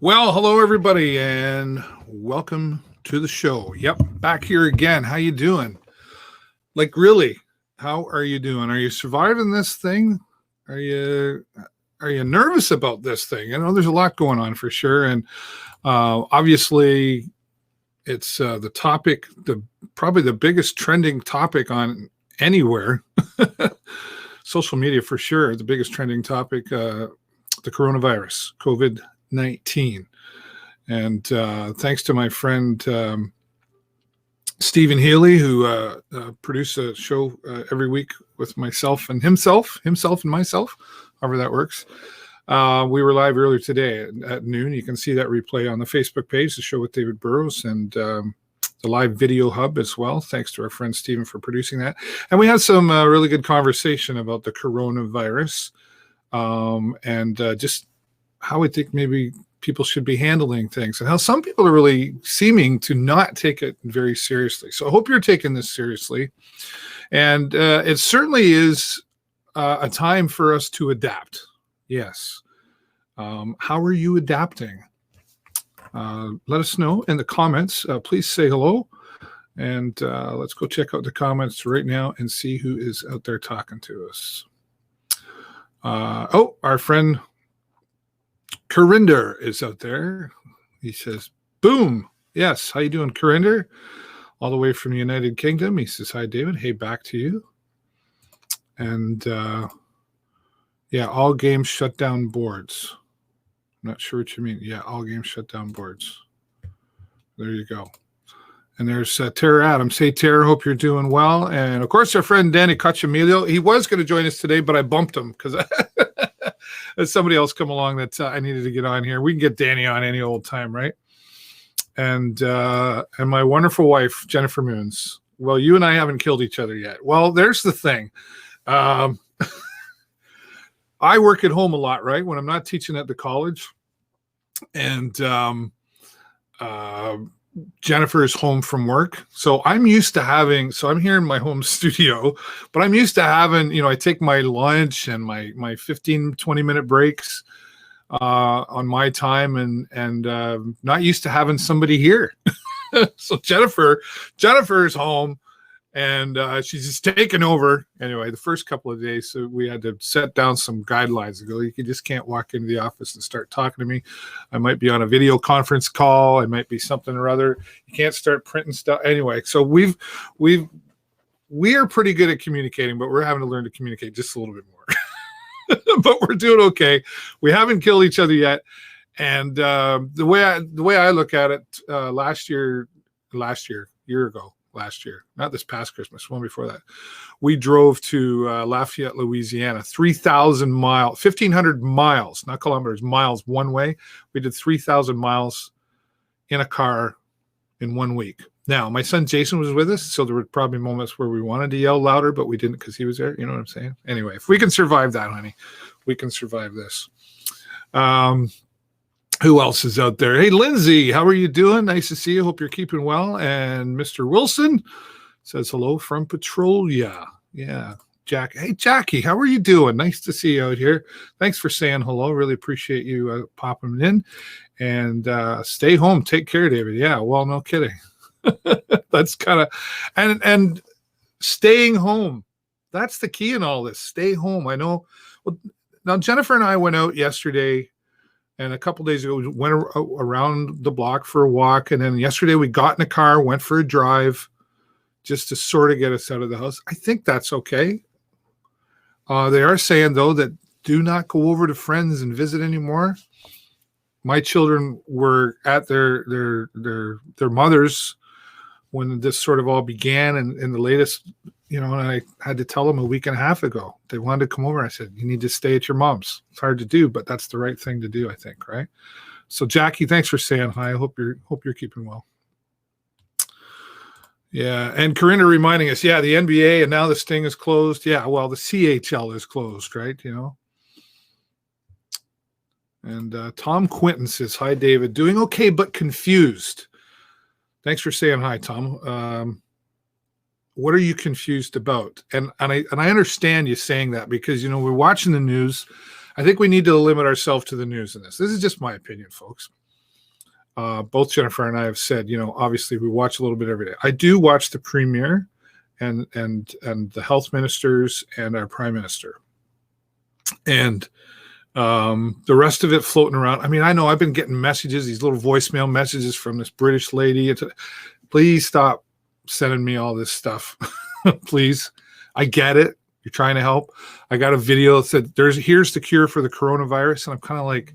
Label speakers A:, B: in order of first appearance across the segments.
A: Well, hello everybody, and welcome to the show. Yep, back here again. How you doing? Like, really, how are you doing? Are you surviving this thing? Are you nervous about this thing? I know there's a lot going on for sure, and obviously, it's the topic, probably the biggest trending topic on anywhere, social media for sure. The biggest trending topic, the coronavirus, COVID-19. And thanks to my friend Stephen Healy, who produces a show every week with myself and himself and myself, however that works. We were live earlier today at noon. You can see that replay on the Facebook page, the show with David Burrows, and the live video hub as well. Thanks to our friend Stephen for producing that. And we had some really good conversation about the coronavirus and just how I think maybe people should be handling things and how some people are really seeming to not take it very seriously. So I hope you're taking this seriously. And it certainly is a time for us to adapt. Yes. How are you adapting? Let us know in the comments. Please say hello. And let's go check out the comments right now and see who is out there talking to us. Our friend Corinder is out there. He says, boom. Yes. How you doing, Corinder? All the way from the United Kingdom. He says, hi, David. Hey, back to you. And yeah, all games shut down boards. I'm not sure what you mean. Yeah, all games shut down boards. There you go. And there's Tara Adams. Hey, Tara, hope you're doing well. And, of course, our friend Danny Cacciamilio. He was going to join us today, but I bumped him because there's somebody else come along that I needed to get on here. We can get Danny on any old time, right? And my wonderful wife, Jennifer Moons. Well, you and I haven't killed each other yet. Well, there's the thing. I work at home a lot, right? When I'm not teaching at the college. And Jennifer is home from work. So I'm used to having, so I'm here in my home studio, but I'm used to having, I take my lunch and my 15, 20-minute breaks on my time and not used to having somebody here. So Jennifer is home. And she's just taken over. Anyway, the first couple of days, so we had to set down some guidelines. You just can't walk into the office and start talking to me. I might be on a video conference call. I might be something or other. You can't start printing stuff. Anyway, so we are pretty good at communicating, but we're having to learn to communicate just a little bit more. But we're doing okay. We haven't killed each other yet. And the way I look at it, last year, not this past Christmas, one before that, we drove to Lafayette, Louisiana, 3,000 miles, 1,500 miles, not kilometers, miles one way. We did 3,000 miles in a car in 1 week. Now, my son Jason was with us, so there were probably moments where we wanted to yell louder, but we didn't because he was there. You know what I'm saying? Anyway, if we can survive that, honey, we can survive this. Who else is out there? Hey, Lindsay, how are you doing? Nice to see you. Hope you're keeping well. And Mr. Wilson says hello from Petrolia. Yeah, Jack. Hey, Jackie, how are you doing? Nice to see you out here. Thanks for saying hello. Really appreciate you popping in. And stay home. Take care, David. Yeah, well, no kidding. That's kind of and staying home. That's the key in all this. Stay home. I know. Well, now Jennifer and I went out yesterday. And a couple days ago, we went around the block for a walk. And then yesterday, we got in a car, went for a drive just to sort of get us out of the house. I think that's okay. They are saying, though, that do not go over to friends and visit anymore. My children were at their mothers when this sort of all began. And in the latest, and I had to tell them a week and a half ago. They wanted to come over. I said, you need to stay at your mom's. It's hard to do, but that's the right thing to do, I think, right? So, Jackie, thanks for saying hi. I hope you're keeping well. Yeah, and Corinna reminding us, yeah, the NBA and now the Sting is closed. Yeah, well, the CHL is closed, right? And Tom Quinton says, hi, David. Doing okay, but confused. Thanks for saying hi, Tom. What are you confused about? And I understand you saying that because, we're watching the news. I think we need to limit ourselves to the news in this. This is just my opinion, folks. both Jennifer and I have said, obviously we watch a little bit every day. I do watch the premier and the health ministers and our prime minister, and the rest of it floating around. I mean, I know I've been getting messages, these little voicemail messages from this British lady. Please stop sending me all this stuff. Please. I get it. You're trying to help. I got a video that said here's the cure for the coronavirus. And I'm kind of like,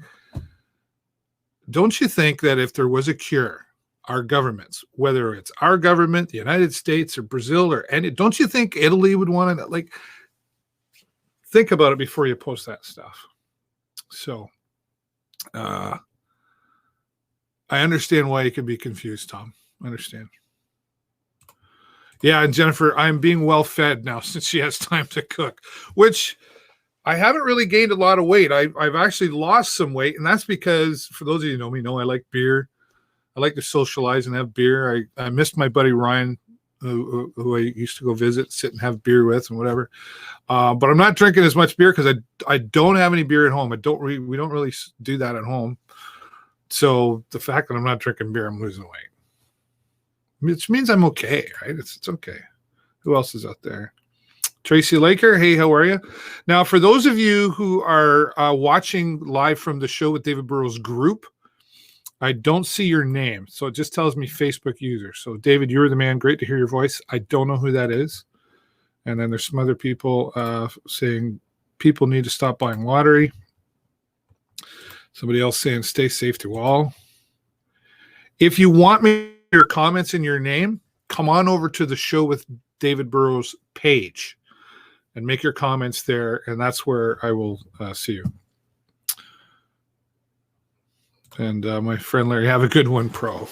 A: don't you think that if there was a cure, our governments, whether it's our government, the United States or Brazil or any, don't you think Italy would want to think about it before you post that stuff? So I understand why you could be confused, Tom. I understand. Yeah, and Jennifer, I'm being well fed now since she has time to cook, which I haven't really gained a lot of weight. I've actually lost some weight, and that's because, for those of you who know me, I like beer. I like to socialize and have beer. I missed my buddy Ryan, who I used to go visit, sit and have beer with and whatever. But I'm not drinking as much beer because I don't have any beer at home. We don't really do that at home. So the fact that I'm not drinking beer, I'm losing weight. Which means I'm okay, right? It's okay. Who else is out there? Tracy Laker, hey, how are you? Now, for those of you who are watching live from the Show with David Burrows group, I don't see your name, so it just tells me Facebook user. So, David, you're the man. Great to hear your voice. I don't know who that is. And then there's some other people saying people need to stop buying lottery. Somebody else saying stay safe to all. If you want me your comments in your name, come on over to the Show with David Burrows page and make your comments there, and that's where I will see you. And my friend Larry, have a good one, pro.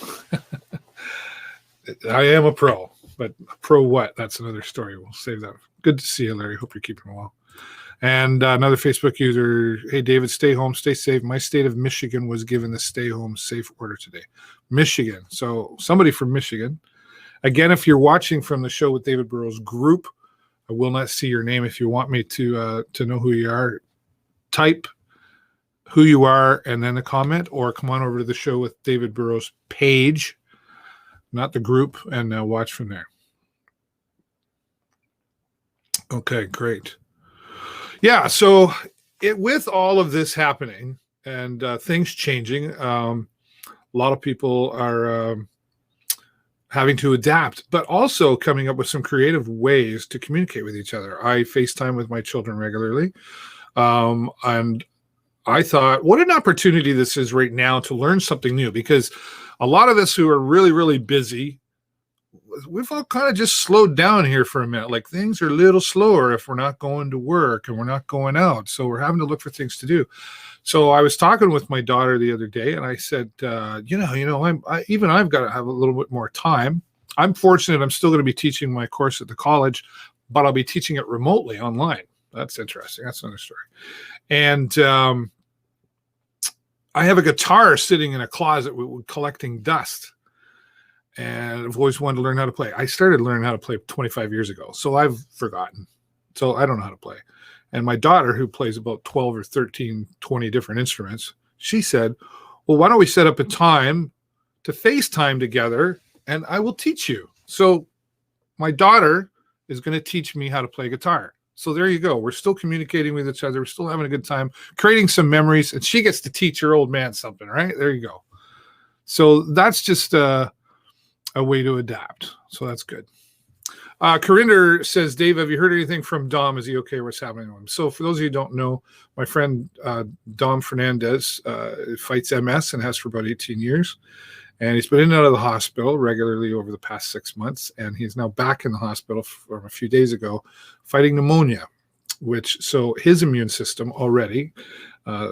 A: I am a pro, but a pro what? That's another story. We'll save that. Good to see you, Larry. Hope you're keeping well. And another Facebook user, hey, David, stay home, stay safe. My state of Michigan was given the stay home safe order today. Michigan. So somebody from Michigan. Again, if you're watching from the Show with David Burrows group, I will not see your name. If you want me to know who you are, type who you are and then a comment, or come on over to the Show with David Burrows page, not the group, and watch from there. Okay, great. Yeah, so with all of this happening and things changing, a lot of people are having to adapt, but also coming up with some creative ways to communicate with each other. I FaceTime with my children regularly, and I thought, what an opportunity this is right now to learn something new, because a lot of us who are really, really busy, we've all kind of just slowed down here for a minute. Like, things are a little slower if we're not going to work and we're not going out. So we're having to look for things to do. So I was talking with my daughter the other day, and I said, I've got to have a little bit more time. I'm fortunate. I'm still going to be teaching my course at the college, but I'll be teaching it remotely online. That's interesting. That's another story. And I have a guitar sitting in a closet collecting dust. And I've always wanted to learn how to play. I started learning how to play 25 years ago, so I've forgotten. So I don't know how to play. And my daughter, who plays about 12 or 13, 20 different instruments, she said, well, why don't we set up a time to FaceTime together, and I will teach you. So my daughter is going to teach me how to play guitar. So there you go. We're still communicating with each other. We're still having a good time, creating some memories, and she gets to teach her old man something, right? There you go. So that's just a way to adapt. So that's good. Corinder says, Dave, have you heard anything from Dom? Is he okay? What's happening to him? So for those of you who don't know, my friend Dom Fernandez fights MS and has for about 18 years. And he's been in and out of the hospital regularly over the past 6 months. And he's now back in the hospital from a few days ago fighting pneumonia, so his immune system already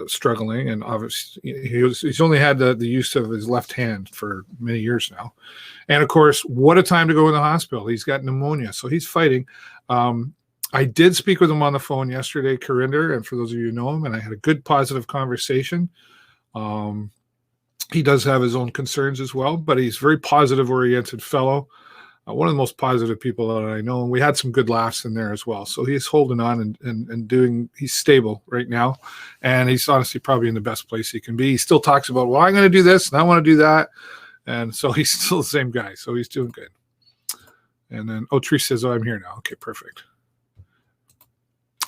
A: struggling. And obviously he's only had the use of his left hand for many years now. And of course, what a time to go in the hospital. He's got pneumonia, so he's fighting. I did speak with him on the phone yesterday, Corinder, and for those of you who know him, and I had a good positive conversation. He does have his own concerns as well, but he's a very positive oriented fellow. one of the most positive people that I know, and we had some good laughs in there as well. So he's holding on and doing. He's stable right now, and he's honestly probably in the best place he can be. He still talks about, well, I'm going to do this and I want to do that, and so he's still the same guy. So he's doing good. And then Trish says, "Oh, I'm here now." Okay, perfect.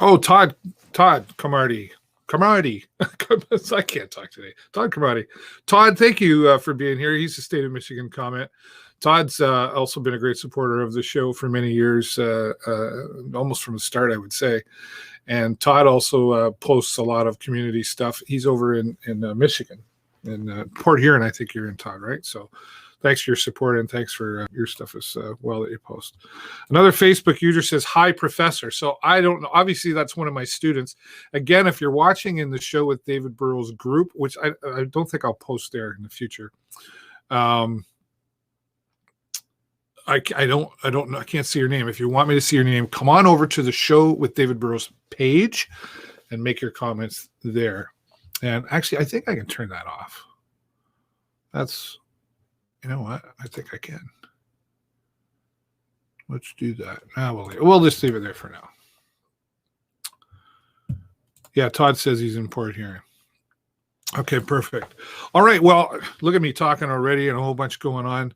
A: Oh, Todd Camardi. I can't talk today. Todd Camardi. Todd, thank you for being here. He's a State of Michigan comment. Todd's also been a great supporter of the show for many years, almost from the start, I would say. And Todd also posts a lot of community stuff. He's over in Michigan, in Port Huron. I think you're in, Todd, right? So thanks for your support, and thanks for your stuff as well that you post. Another Facebook user says, "Hi, Professor." So I don't know. Obviously, that's one of my students. Again, if you're watching in the show with David Burrows group, which I don't think I'll post there in the future. I don't know. I can't see your name. If you want me to see your name, come on over to the Show with David Burrows page and make your comments there. And actually, I think I can turn that off. You know what? I think I can. Let's do that. We'll just leave it there for now. Yeah, Todd says he's in Port Huron. Okay, perfect. All right. Well, look at me talking already and a whole bunch going on.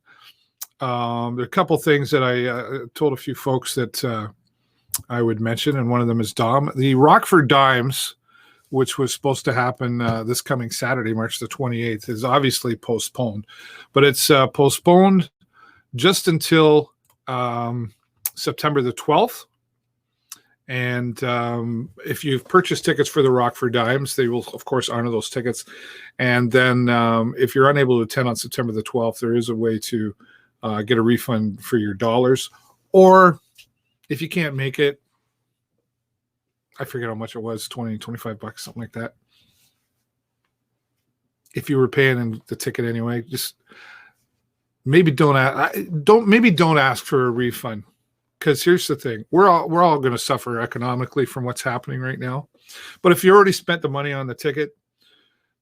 A: There are a couple things that I told a few folks that I would mention, and one of them is Dom. The Rockford Dimes, which was supposed to happen this coming Saturday, March the 28th, is obviously postponed. But it's postponed just until September the 12th. And if you've purchased tickets for the Rockford Dimes, they will, of course, honor those tickets. And then if you're unable to attend on September the 12th, there is a way to get a refund for your dollars. Or if you can't make it, I forget how much it was, 20, 25 bucks, something like that. If you were paying the ticket anyway, just maybe don't ask for a refund. Because here's the thing, we're all going to suffer economically from what's happening right now. But if you already spent the money on the ticket,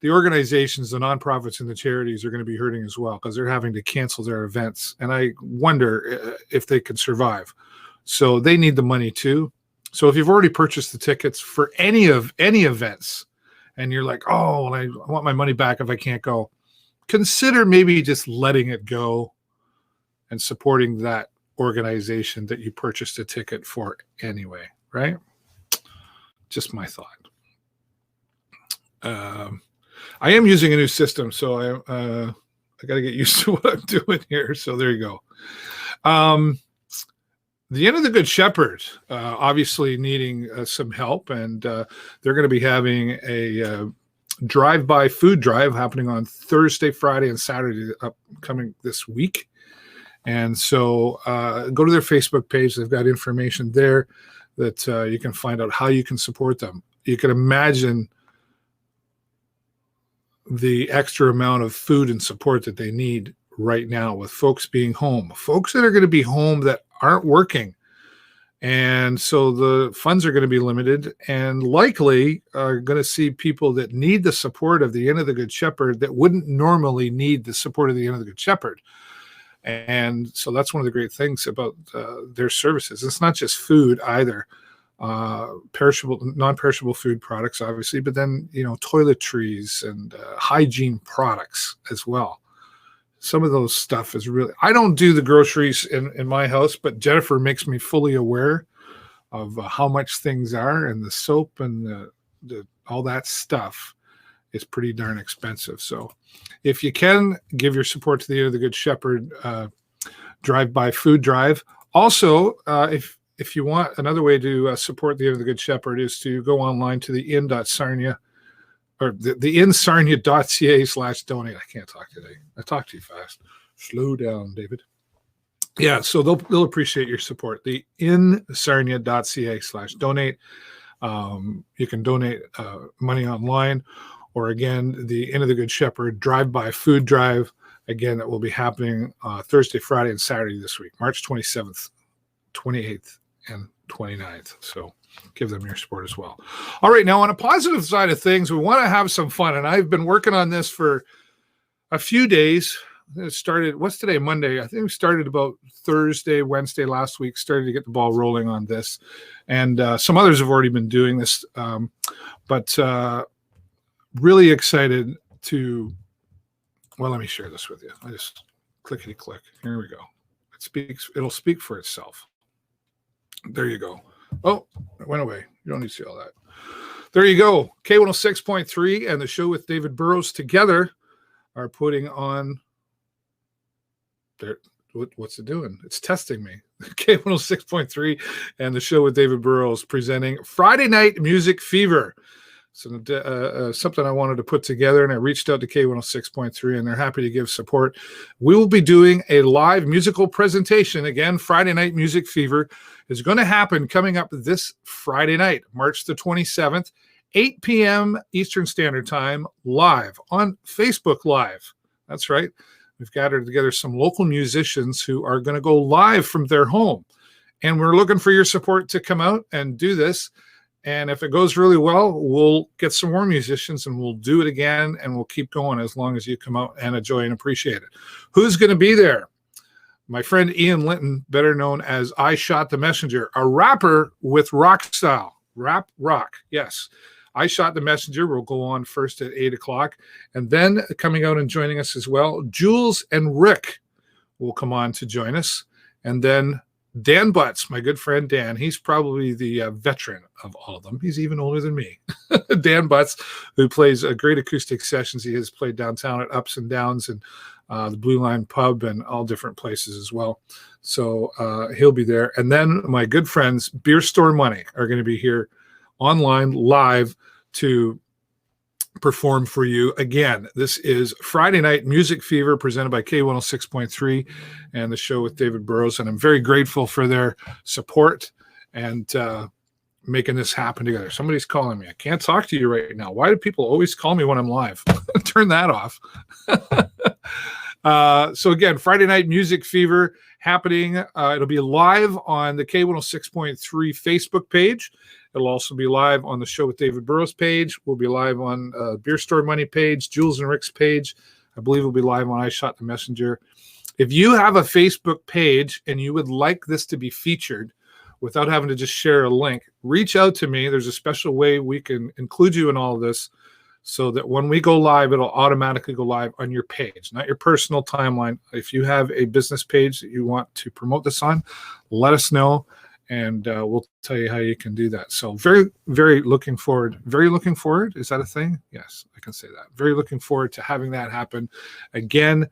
A: the organizations, the nonprofits, and the charities are going to be hurting as well, because they're having to cancel their events. And I wonder if they can survive. So they need the money too. So if you've already purchased the tickets for any events, and you're like, oh, well, I want my money back if I can't go, consider maybe just letting it go and supporting that organization that you purchased a ticket for anyway, right? Just my thought. I am using a new system, so I got to get used to what I'm doing here. So there you go. The Inn of the Good Shepherd, obviously needing some help, and they're going to be having a drive-by food drive happening on Thursday, Friday, and Saturday upcoming this week. And so go to their Facebook page. They've got information there that you can find out how you can support them. You can imagine the extra amount of food and support that they need right now with folks being home, folks that are going to be home that aren't working. And so the funds are going to be limited, and likely are going to see people that need the support of the Inn of the Good Shepherd that wouldn't normally need the support of the Inn of the Good Shepherd. And so that's one of the great things about their services. It's not just food either, perishable, non-perishable food products, obviously, but then, toiletries and hygiene products as well. Some of those stuff is really, I don't do the groceries in my house, but Jennifer makes me fully aware of how much things are, and the soap and the all that stuff is pretty darn expensive. So if you can, give your support to the Inn of the Good Shepherd drive-by food drive. Also, if you want, another way to support the Inn of the Good Shepherd is to go online to the inn.sarnia, or the insarnia.ca/donate. I can't talk today. I talk too fast. Slow down, David. Yeah, so they'll appreciate your support. The insarnia.ca/donate. You can donate money online, or again, the Inn of the Good Shepherd drive-by food drive. Again, that will be happening Thursday, Friday, and Saturday this week, March 27th, 28th, and 29th. So give them your support as well. All right, now on a positive side of things, we want to have some fun, and I've been working on this for a few days. It started, what's today? Monday. I think we started about Thursday, Wednesday last week, started to get the ball rolling on this. And some others have already been doing this. But really excited to, well, let me share this with you. I just clickety click. Here we go. It'll speak for itself. There you go. Oh, it went away. You don't need to see all that. There you go. K106.3 and the show with David Burrows together are putting on there. What's it doing? It's testing me. K106.3 and the show with David Burrows presenting Friday Night Music Fever. So something I wanted to put together, and I reached out to K106.3, and they're happy to give support. We will be doing a live musical presentation. Again, Friday Night Music Fever is going to happen coming up this Friday night, March the 27th, 8 p.m. Eastern Standard Time, live on Facebook Live. That's right. We've gathered together some local musicians who are going to go live from their home. And we're looking for your support to come out and do this. And if it goes really well, we'll get some more musicians and we'll do it again, and we'll keep going as long as you come out and enjoy and appreciate it. Who's going to be there? My friend Ian Linton, better known as I Shot the Messenger, a rapper with rock style. Rap rock, yes. I Shot the Messenger will go on first at 8 o'clock. And then coming out and joining us as well, Jules and Rick will come on to join us. And then Dan Butts, my good friend Dan, he's probably the veteran of all of them. He's even older than me. Dan Butts, who plays great acoustic sessions. He has played downtown at Ups and Downs and the Blue Line Pub and all different places as well. So he'll be there. And then my good friends, Beer Store Money, are going to be here online live to perform for you. Again, this is Friday Night Music Fever presented by K106.3 and the show with David Burrows. And I'm very grateful for their support and making this happen together. Somebody's calling me. I can't talk to you right now. Why do people always call me when I'm live? Turn that off. So again, Friday Night Music Fever happening. It'll be live on the K106.3 Facebook page. It'll also be live on the show with David Burrows page. We'll be live on Beer Store Money page, Jules and Rick's page. I believe we'll be live on I Shot the Messenger. If you have a Facebook page and you would like this to be featured without having to just share a link, reach out to me. There's a special way we can include you in all of this so that when we go live, it'll automatically go live on your page, not your personal timeline. If you have a business page that you want to promote this on, let us know. And we'll tell you how you can do that. So very, very looking forward. Very looking forward. Is that a thing? Yes, I can say that. Very looking forward to having that happen again.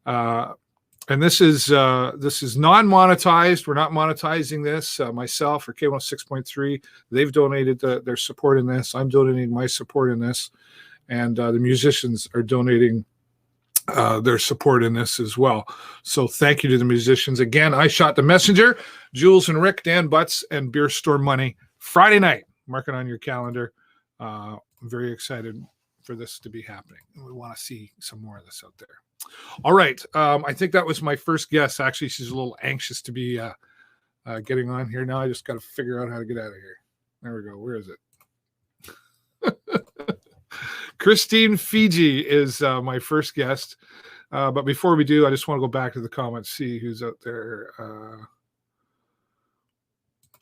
A: And this is non-monetized. We're not monetizing this. Myself or K106.3, they've donated their support in this. I'm donating my support in this. And the musicians are donating their support in this as well. So thank you to the musicians. Again, I Shot the Messenger, Jules and Rick, Dan Butts, and Beer Store Money. Friday night. Mark it on your calendar. I'm very excited for this to be happening. We want to see some more of this out there. All right. I think that was my first guest. Actually, she's a little anxious to be getting on here now. I just got to figure out how to get out of here. There we go. Where is it? Christine Feige is my first guest. But before we do, I just want to go back to the comments, see who's out there.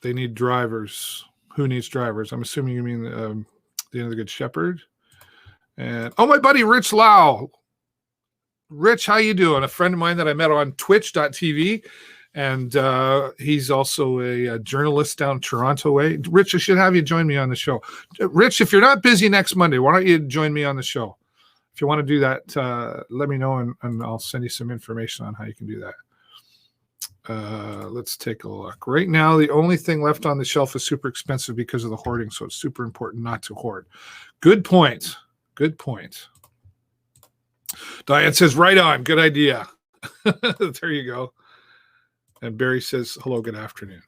A: They need drivers. Who needs drivers? I'm assuming you mean the end of the Good Shepherd. And my buddy Rich Lau. Rich, how you doing? A friend of mine that I met on twitch.tv. And he's also a journalist down Toronto way. Rich, I should have you join me on the show. Rich, if you're not busy next Monday, why don't you join me on the show? If you want to do that, let me know, and I'll send you some information on how you can do that. Let's take a look. Right now, the only thing left on the shelf is super expensive because of the hoarding, so it's super important not to hoard. Good point. Good point. Diane says, right on. Good idea. There you go. And Barry says, hello, good afternoon.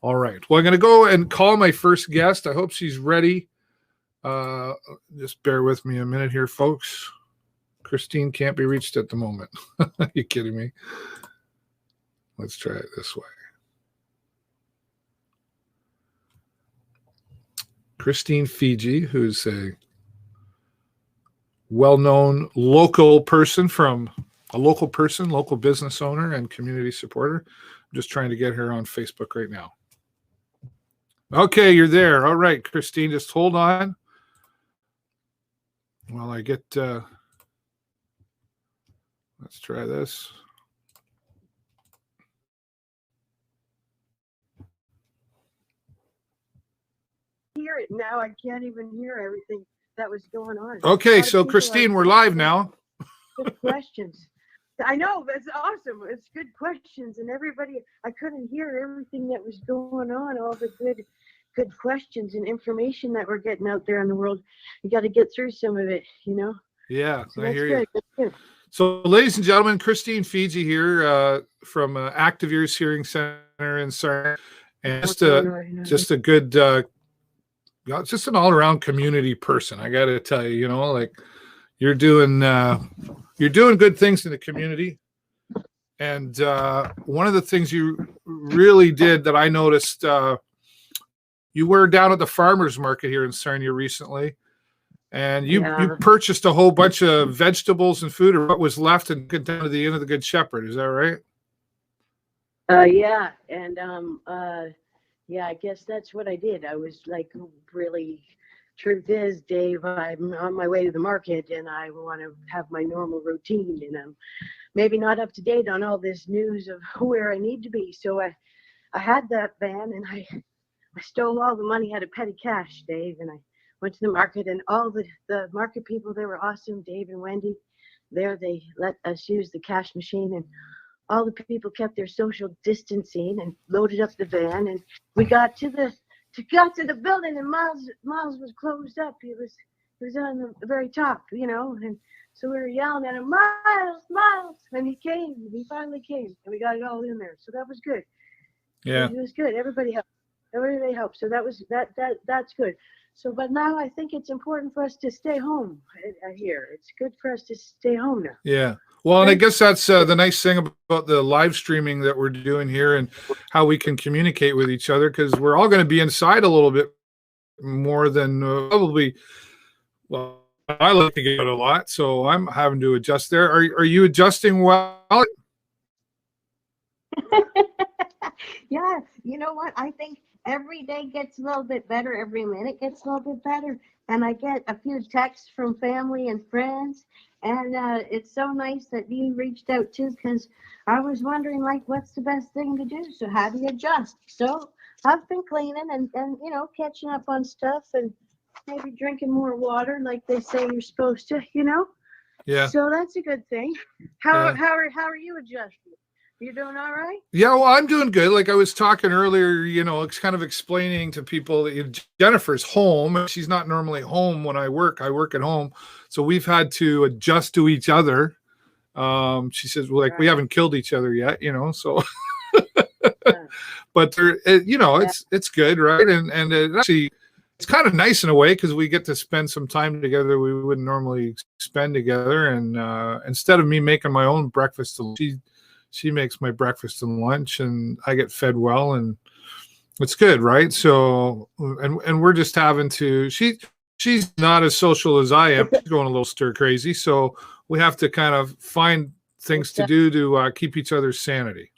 A: All right. Well, I'm going to go and call my first guest. I hope she's ready. Just bear with me a minute here, folks. Christine can't be reached at the moment. Are you kidding me? Let's try it this way. Christine Feige, who's a well-known local person from a local person, local business owner, and community supporter. I'm just trying to get her on Facebook right now. Okay, you're there. All right, Christine, just hold on while I get, let's try this.
B: Hear it now. I can't even hear everything that was going on.
A: Okay, so Christine, we're live now.
B: Good questions. I know, that's awesome. It's good questions, and everybody, I couldn't hear everything that was going on, all the good questions and information that we're getting out there in the world. You got to get through some of it, you know?
A: Yeah,
B: So
A: I hear you.
B: That's good.
A: So, ladies and gentlemen, Christine Feige here from ActivEars Hearing Centre in Sarnia, and just a good, just an all-around community person. I got to tell you, you know, like you're doing good things in the community, and one of the things you really did that I noticed, you were down at the farmers market here in Sarnia recently. And you purchased a whole bunch of vegetables and food, or what was left, and get down to the Inn of the Good Shepherd. Is that right?
B: Yeah, and yeah, I guess that's what I did. I was like, really, truth is, Dave, I'm on my way to the market, and I want to have my normal routine, and I'm maybe not up to date on all this news of where I need to be. So I had that van, and I stole all the money out of petty cash, Dave, and I went to the market, and all the market people, they were awesome. Dave and Wendy, there they let us use the cash machine, and all the people kept their social distancing and loaded up the van, and we got to the building, and Miles was closed up. He was on the very top, you know, and so we were yelling at him, Miles, and he finally came, and we got it all in there. So that was good.
A: Yeah,
B: it was good. Everybody helped. So that's good. So, but now I think it's important for us to stay home. I hear it's good for us to stay home now.
A: Yeah. Well, and I guess that's the nice thing about the live streaming that we're doing here, and how we can communicate with each other, because we're all going to be inside a little bit more than probably. Well, I like to get out a lot, so I'm having to adjust there. Are you adjusting well?
B: Yeah, you know what? I think every day gets a little bit better. Every minute gets a little bit better. And I get a few texts from family and friends. And it's so nice that you reached out too, because I was wondering, like, what's the best thing to do? So how do you adjust? So I've been cleaning and you know, catching up on stuff, and maybe drinking more water like they say you're supposed to, you know?
A: Yeah.
B: So that's a good thing. How are you adjusting? You doing all right?
A: Yeah, well, I'm doing good. Like I was talking earlier, you know, it's kind of explaining to people that Jennifer's home. She's not normally home when I work. I work at home. So we've had to adjust to each other. She says, well, like, we haven't killed each other yet, you know, so. But, you know, it's good, right? And it actually, it's kind of nice in a way, because we get to spend some time together we wouldn't normally spend together. And instead of me making my own breakfast, she makes my breakfast and lunch, and I get fed well, and it's good, right? So, and we're just having to. She's not as social as I am. She's going a little stir crazy, so we have to kind of find things to do to keep each other's sanity.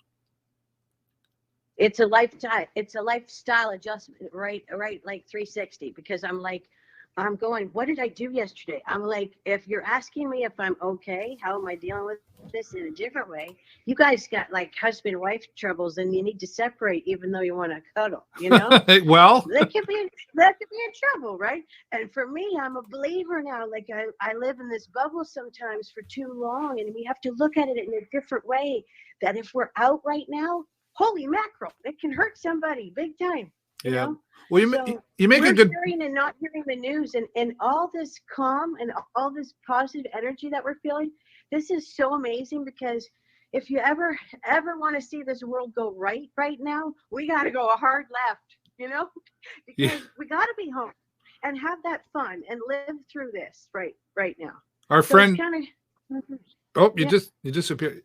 B: It's a lifestyle adjustment, right? Like 360, because I'm going, what did I do yesterday? I'm like, if you're asking me if I'm okay, how am I dealing with this in a different way? You guys got like husband-wife troubles, and you need to separate, even though you want to cuddle, you know?
A: Well,
B: that could be in trouble, right? And for me, I'm a believer now. Like I live in this bubble sometimes for too long, and we have to look at it in a different way. That if we're out right now, holy mackerel, it can hurt somebody big time. You know?
A: Well, you make a good
B: hearing and not hearing the news, and all this calm and all this positive energy that we're feeling. This is so amazing, because if you ever want to see this world go right now, we got to go a hard left, you know, because we got to be home and have that fun and live through this right now.
A: Our friend, you disappeared.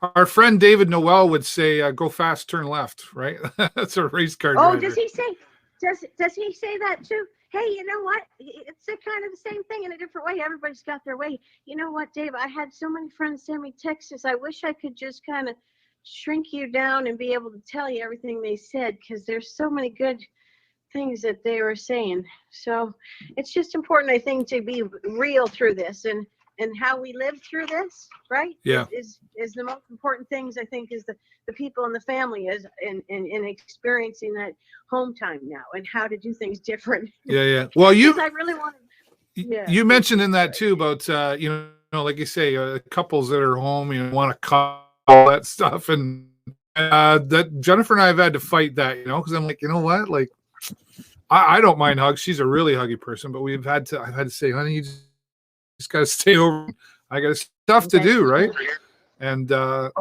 A: Our friend David Noel would say, "Go fast, turn left." Right? That's a race car driver.
B: Oh, does he say? Does he say that too? Hey, you know what? It's a kind of the same thing in a different way. Everybody's got their way. You know what, Dave? I had so many friends send me texts. I wish I could just kind of shrink you down and be able to tell you everything they said, because there's so many good things that they were saying. So it's just important, I think, to be real through this, and how we live through this, right?
A: Yeah.
B: Is the most important things, I think, is the people and the family is in experiencing that home time now and how to do things different.
A: Yeah. Well,
B: Because I really want to. Yeah.
A: you mentioned in that too about like you say, couples that are home, want to call all that stuff, and that Jennifer and I have had to fight that, because I'm like, you know what, like I don't mind hugs. She's a really huggy person, but I've had to say, honey, you just got to stay over. I got stuff to do, right? And
B: the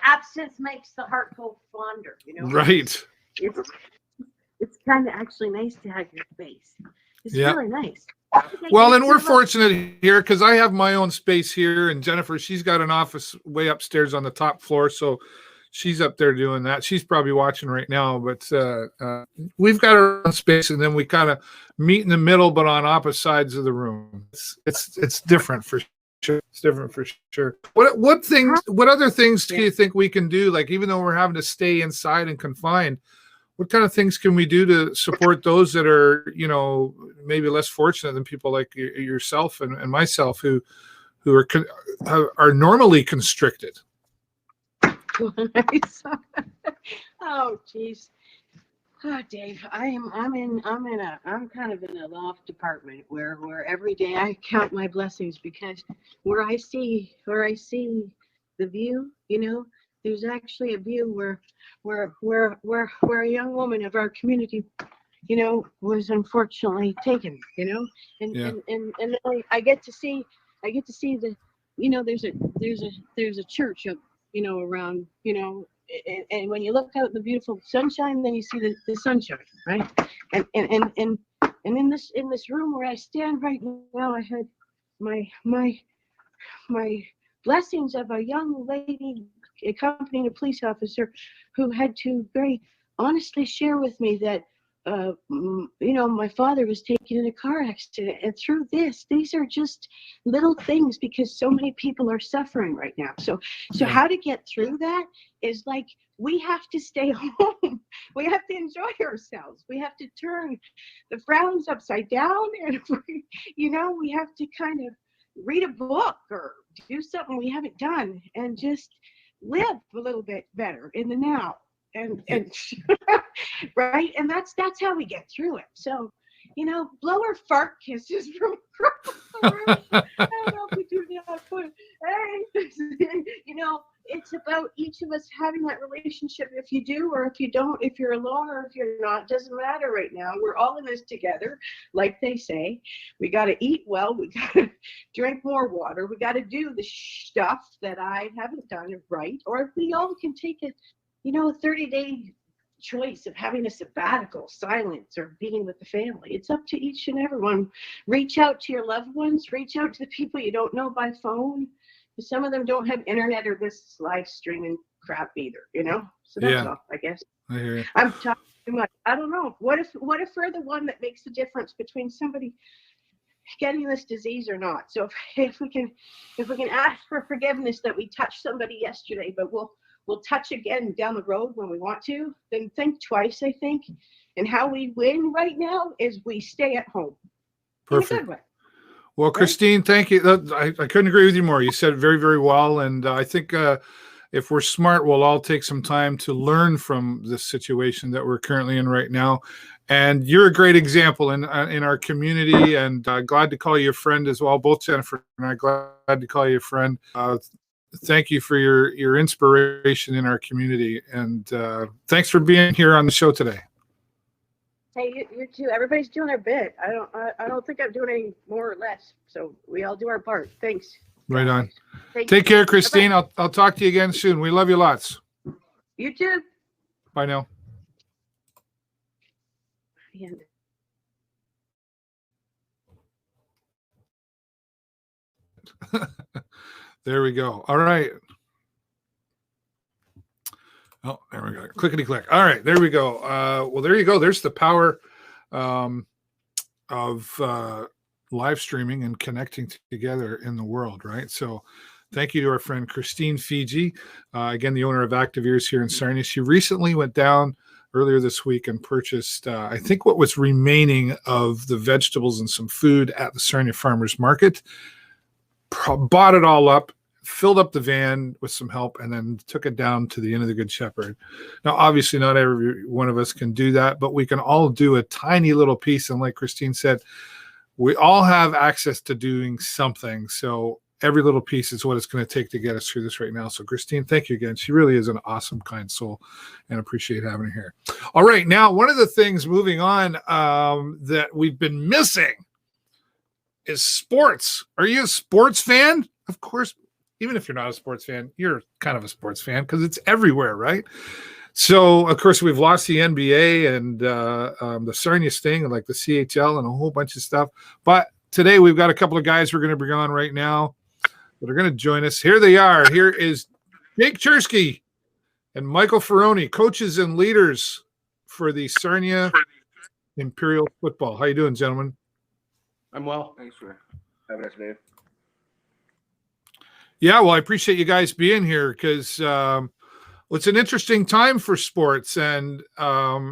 B: absence makes the heart go fonder,
A: Right.
B: It's kind of actually nice to have your space. It's really nice.
A: Well, and we're fortunate here because I have my own space here, and Jennifer, she's got an office way upstairs on the top floor, so she's up there doing that. She's probably watching right now, but we've got our own space, and then we kind of meet in the middle, but on opposite sides of the room. It's different for sure. It's different for sure. What other things do you think we can do? Like, even though we're having to stay inside and confined, what kind of things can we do to support those that are, maybe less fortunate than people like yourself and myself who are normally constricted?
B: Oh, geez. Oh, Dave, I'm kind of in a loft department where every day I count my blessings, because where I see the view, there's actually a view where a young woman of our community, was unfortunately taken, and I get to see the, there's a church up, around, and when you look out the beautiful sunshine, then you see the sunshine, right? And in this room where I stand right now, I had my blessings of a young lady accompanying a police officer who had to very honestly share with me that my father was taken in a car accident, and through these are just little things, because so many people are suffering right now. So how to get through that is like, we have to stay home. We have to enjoy ourselves. We have to turn the frowns upside down, and we have to kind of read a book or do something we haven't done, and just live a little bit better in the now. And right, and that's how we get through it. So, blow our fart kisses from across the room. I don't know if we do that, but hey, it's about each of us having that relationship. If you do or if you don't, if you're alone or if you're not, doesn't matter right now. We're all in this together, like they say. We got to eat well. We got to drink more water. We got to do the stuff that I haven't done right. Or if we all can take a 30-day choice of having a sabbatical, silence, or being with the family. It's up to each and everyone. Reach out to your loved ones. Reach out to the people you don't know by phone. Some of them don't have internet or this live streaming crap either, So that's all, I guess.
A: I hear you.
B: I'm talking too much. I don't know. What if we're the one that makes the difference between somebody getting this disease or not? So if we can ask for forgiveness that we touched somebody yesterday, but we'll touch again down the road when we want to, then think twice, I think. And how we win right now is we stay at home.
A: Perfect.
B: In a good way.
A: Well, Christine, thank you. I couldn't agree with you more. You said it very, very well. And I think if we're smart, we'll all take some time to learn from this situation that we're currently in right now. And you're a great example in our community, and glad to call you a friend as well. Both Jennifer and I glad to call you a friend. Thank you for your inspiration in our community, and thanks for being here on the show today.
B: Hey, you too. Everybody's doing their bit. I don't think I'm doing any more or less. So we all do our part. Thanks.
A: Right on. Take care, Christine. I'll talk to you again soon. We love you lots.
B: You too.
A: Bye now. There we go. All right. Oh, there we go. Clickety click. All right, there we go. Well, there you go. There's the power of live streaming and connecting together in the world, right? So thank you to our friend Christine Feige, again, the owner of ActivEars here in Sarnia. She recently went down earlier this week and purchased, I think, what was remaining of the vegetables and some food at the Sarnia Farmers Market, bought it all up, filled up the van with some help, and then took it down to the Inn of the Good Shepherd. Now, obviously, not every one of us can do that, but we can all do a tiny little piece. And like Christine said, we all have access to doing something. So every little piece is what it's going to take to get us through this right now. So Christine, thank you again. She really is an awesome, kind soul, and appreciate having her here. All right. Now, one of the things moving on that we've been missing is sports. Are you a sports fan? Of course. Even if you're not a sports fan, you're kind of a sports fan because it's everywhere, right? So, of course, we've lost the NBA and the Sarnia Sting and like the CHL and a whole bunch of stuff. But today we've got a couple of guys we're going to bring on right now that are going to join us. Here they are. Here is Jake Cherski and Michael Fioroni, coaches and leaders for the Sarnia Imperials Football. How you doing, gentlemen?
C: I'm well.
D: Thanks for having us, Dave.
A: Yeah, well, I appreciate you guys being here because it's an interesting time for sports. And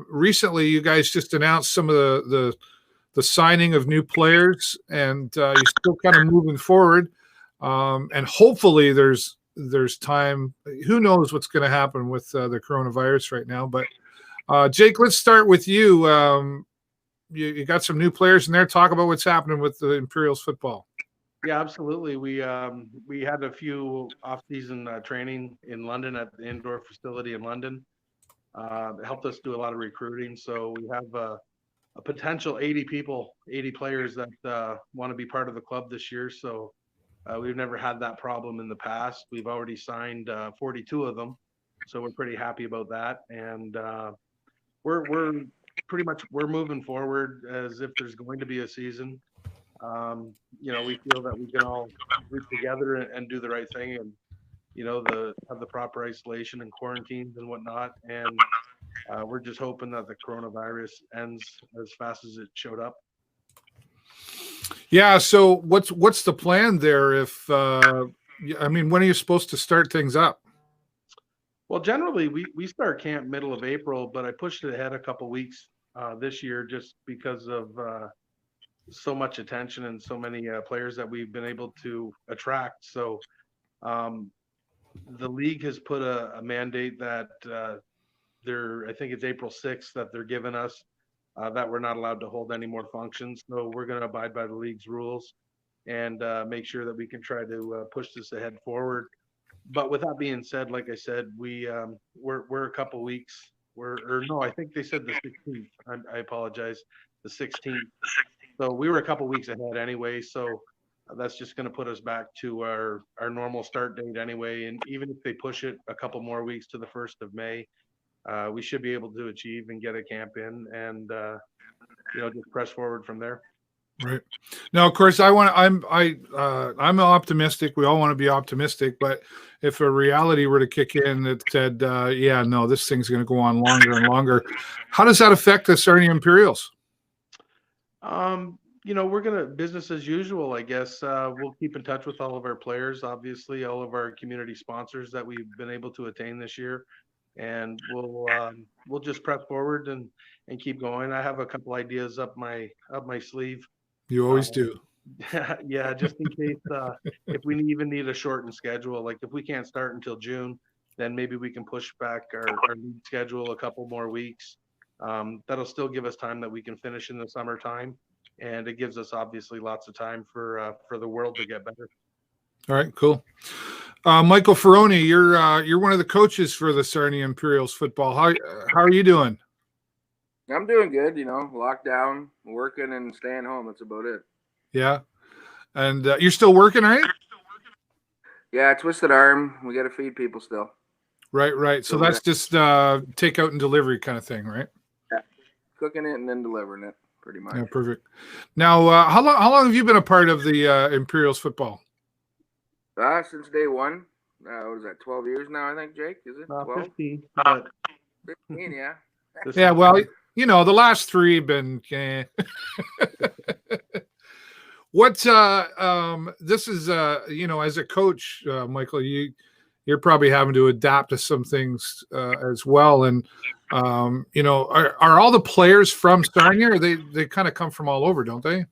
A: recently, you guys just announced some of the signing of new players, and you're still kind of moving forward. And hopefully, there's time. Who knows what's going to happen with the coronavirus right now? But Jake, let's start with you. You got some new players in there. Talk about what's happening with the Imperials football.
C: Yeah, absolutely. We had a few off-season training in London at the indoor facility in London. It helped us do a lot of recruiting. So we have a potential 80 players that want to be part of the club this year. So we've never had that problem in the past. We've already signed 42 of them. So we're pretty happy about that. And we're moving forward as if there's going to be a season. We feel that we can all group together and do the right thing and, have the proper isolation and quarantines and whatnot. And we're just hoping that the coronavirus ends as fast as it showed up.
A: Yeah. So what's the plan there? When are you supposed to start things up?
C: Well, generally we start camp middle of April, but I pushed it ahead a couple weeks this year just because of so much attention and so many players that we've been able to attract. So the league has put a mandate that I think it's April 6th that they're giving us that we're not allowed to hold any more functions. So we're going to abide by the league's rules and make sure that we can try to push this ahead forward. But with that being said, like I said, we're a couple weeks. I think they said the 16th. I apologize, the 16th. So we were a couple weeks ahead anyway. So that's just going to put us back to our normal start date anyway. And even if they push it a couple more weeks to the 1st of May, we should be able to achieve and get a camp in and just press forward from there.
A: Right. Now, of course, I'm optimistic. We all want to be optimistic, but if a reality were to kick in that said, this thing's going to go on longer and longer, how does that affect the Sarnia Imperials?
C: We're going to business as usual, I guess. We'll keep in touch with all of our players, obviously, all of our community sponsors that we've been able to attain this year. And we'll just press forward and keep going. I have a couple ideas up my sleeve.
A: You always do.
C: Yeah, just in case if we even need a shortened schedule, like if we can't start until June, then maybe we can push back our league schedule a couple more weeks. That'll still give us time that we can finish in the summertime, and it gives us obviously lots of time for the world to get better.
A: All right, cool. Michael Fioroni, you're one of the coaches for the Sarnia Imperials football. How are you doing?
D: I'm doing good, lockdown, working and staying home. That's about it.
A: Yeah. And you're still working, right?
D: Yeah, twisted arm. We got to feed people still.
A: Right. So that's just takeout and delivery kind of thing, right?
D: Yeah. Cooking it and then delivering it, pretty much.
A: Yeah, perfect. Now, how long have you been a part of the Imperials football?
D: Since day one. what is that, 12 years now, I think, Jake? Is it 12?
C: 15, but
D: 15, yeah.
A: Yeah, well, you know, the last three have been. What this is, you know, as a coach, Michael, you're probably having to adapt to some things as well. And you know, are all the players from Sarnia, or they kind of come from all over, don't they?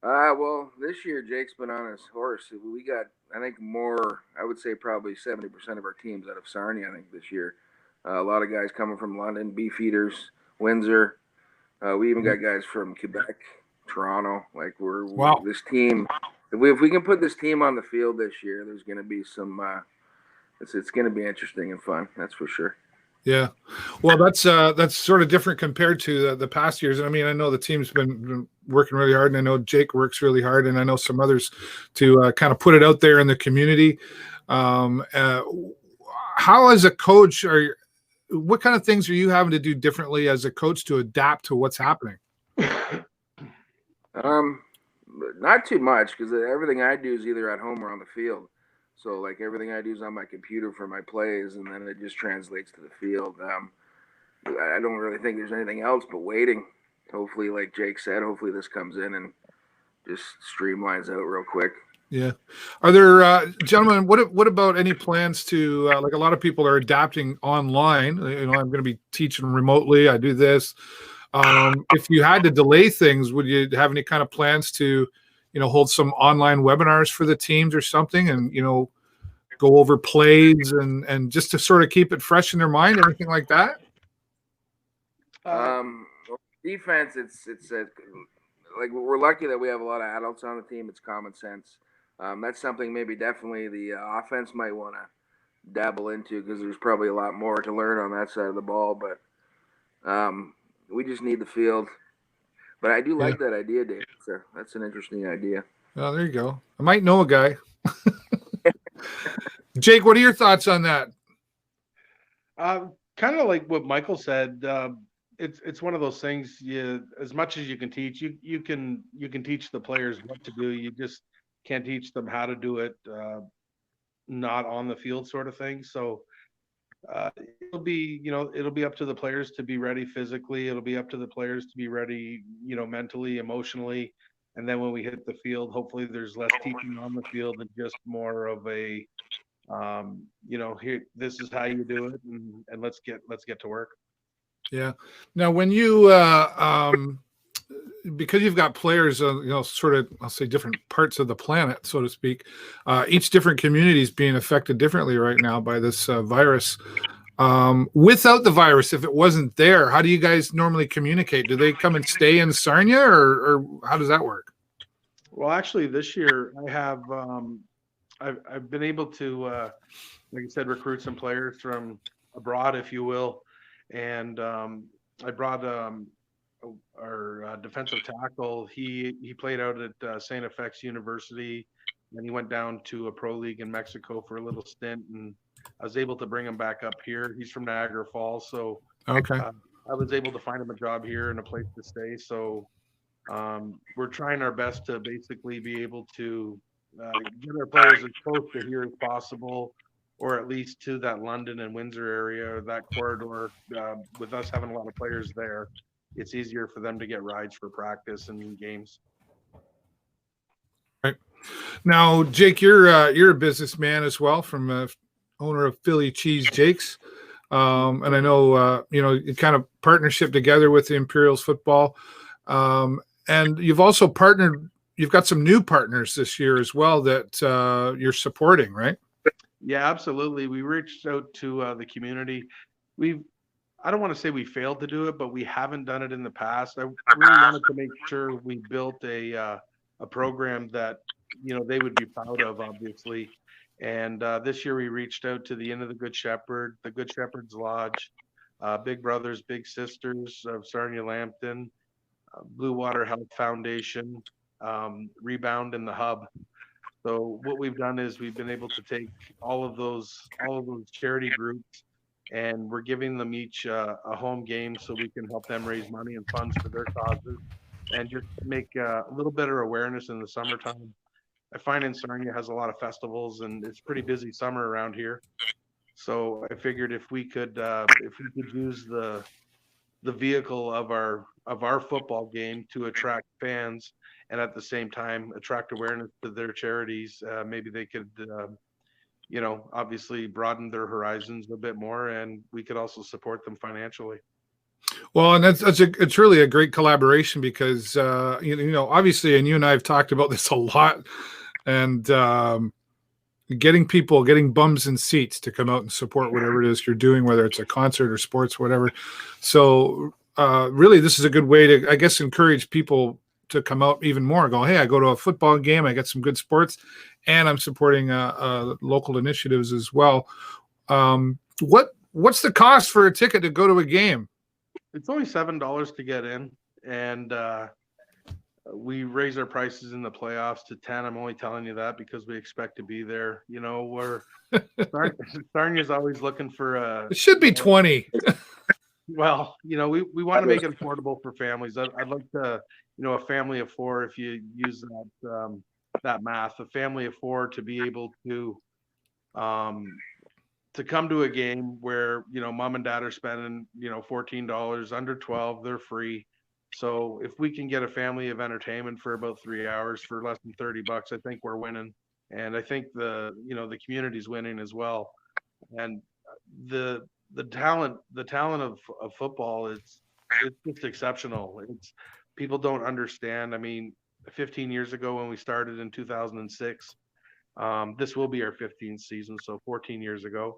D: Well, this year Jake's been on his horse. We got, I think, more. I would say probably 70% of our teams out of Sarnia. I think this year, a lot of guys coming from London, Beefeaters, Windsor. We even got guys from Quebec, Toronto. Like
A: Wow.
D: This team. If we can put this team on the field this year, there's going to be some. It's going to be interesting and fun. That's for sure.
A: Yeah, well, that's sort of different compared to the past years. I mean, I know the team's been working really hard, and I know Jake works really hard, and I know some others to kind of put it out there in the community. How, as a coach, what kind of things are you having to do differently as a coach to adapt to what's happening?
D: Not too much, because everything I do is either at home or on the field. So, like, everything I do is on my computer for my plays, and then it just translates to the field. I don't really think there's anything else but waiting. Hopefully, like Jake said, hopefully this comes in and just streamlines out real quick.
A: Yeah. Are there, gentlemen, what about any plans to, like, a lot of people are adapting online. You know, I'm going to be teaching remotely. I do this. If you had to delay things, would you have any kind of plans to, you know, hold some online webinars for the teams or something, and, you know, go over plays and just to sort of keep it fresh in their mind, anything like that?
D: Defense, it's like, we're lucky that we have a lot of adults on the team. It's common sense. That's something maybe definitely the offense might want to dabble into, because there's probably a lot more to learn on that side of the ball. But we just need the field. But I do like that idea, Dave. So that's an interesting idea.
A: Oh, there you go. I might know a guy. Jake, what are your thoughts on that?
C: Kind of like what Michael said. It's one of those things. As much as you can teach, you can teach the players what to do. You just can't teach them how to do it, not on the field, sort of thing. So it'll be up to the players to be ready physically. It'll be up to the players to be ready, you know, mentally, emotionally. And then when we hit the field, hopefully there's less teaching on the field and just more of a, you know, here, this is how you do it, and let's get to work.
A: Yeah. Now, when you, because you've got players, you know, sort of, I'll say, different parts of the planet, so to speak, each different community is being affected differently right now by this virus. Without the virus, if it wasn't there, how do you guys normally communicate? Do they come and stay in Sarnia, or how does that work?
C: Well, actually, this year I have, I've been able to, like I said, recruit some players from abroad, if you will. And I brought our defensive tackle. He played out at St. FX University, and he went down to a pro league in Mexico for a little stint, and I was able to bring him back up here. He's from Niagara Falls, so
A: okay.
C: I was able to find him a job here and a place to stay. So we're trying our best to basically be able to get our players as close to here as possible, or at least to that London and Windsor area, that corridor. With us having a lot of players there, it's easier for them to get rides for practice and games.
A: Right. Now, Jake, you're a businessman as well, from owner of Philly Cheese Jake's. And I know, you know, kind of partnership together with the Imperials Football. And you've also partnered, you've got some new partners this year as well that you're supporting, right?
C: Yeah, absolutely. We reached out to the community. I don't want to say we failed to do it, but we haven't done it in the past. I really wanted to make sure we built a program that, you know, they would be proud of, obviously. And this year we reached out to the Inn of the Good Shepherd, the Good Shepherd's Lodge, Big Brothers, Big Sisters of Sarnia-Lambton, Blue Water Health Foundation, Rebound, and the Hub. So what we've done is we've been able to take all of those charity groups, and we're giving them each a home game so we can help them raise money and funds for their causes, and just make a little better awareness in the summertime. I find in Sarnia has a lot of festivals, and it's pretty busy summer around here. So I figured if we could use the vehicle of our football game to attract fans, and at the same time attract awareness to their charities, maybe they could obviously broaden their horizons a bit more, and we could also support them financially.
A: Well, and it's really a great collaboration because obviously, and you and I have talked about this a lot, and getting bums in seats to come out and support whatever it is you're doing, whether it's a concert or sports, whatever. So really, this is a good way to, I guess, encourage people to come out even more. Go, hey, I go to a football game, I get some good sports, and I'm supporting local initiatives as well. What's the cost for a ticket to go to a game?
C: It's only $7 to get in, and we raise our prices in the playoffs to 10. I'm only telling you that because we expect to be there. Sarnia's always looking for
A: it should be 20.
C: Well, we want to make it affordable for families. I'd like to, a family of 4, if you use that math, a family of 4 to be able to come to a game where, mom and dad are spending, $14, under 12, they're free. So if we can get a family of entertainment for about 3 hours for less than $30, I think we're winning. And I think the community's winning as well. And the talent of football it's just exceptional. People don't understand. I mean, 15 years ago when we started in 2006, this will be our 15th season, so 14 years ago.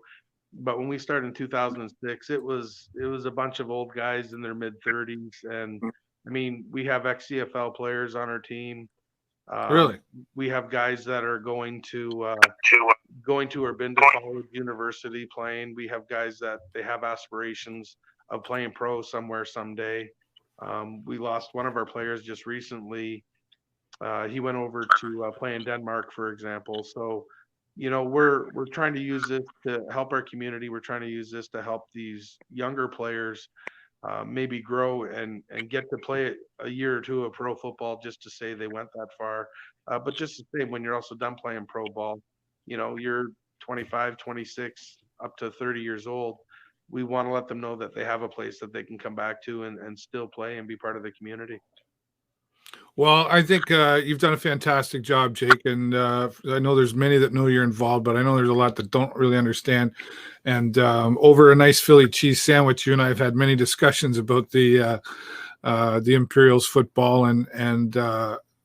C: But when we started in 2006, it was a bunch of old guys in their mid-30s, and I mean, we have ex-CFL players on our team.
A: Really?
C: We have guys that are going to or been to college, university playing. We have guys that they have aspirations of playing pro somewhere someday. We lost one of our players just recently. He went over to play in Denmark, for example. So, we're trying to use this to help our community. We're trying to use this to help these younger players maybe grow and get to play a year or two of pro football just to say they went that far. But just to say, when you're also done playing pro ball, you're 25, 26, up to 30 years old. We want to let them know that they have a place that they can come back to and still play and be part of the community.
A: Well, I think you've done a fantastic job, Jake, and I know there's many that know you're involved, but I know there's a lot that don't really understand. And over a nice Philly cheese sandwich, you and I have had many discussions about the Imperials football, and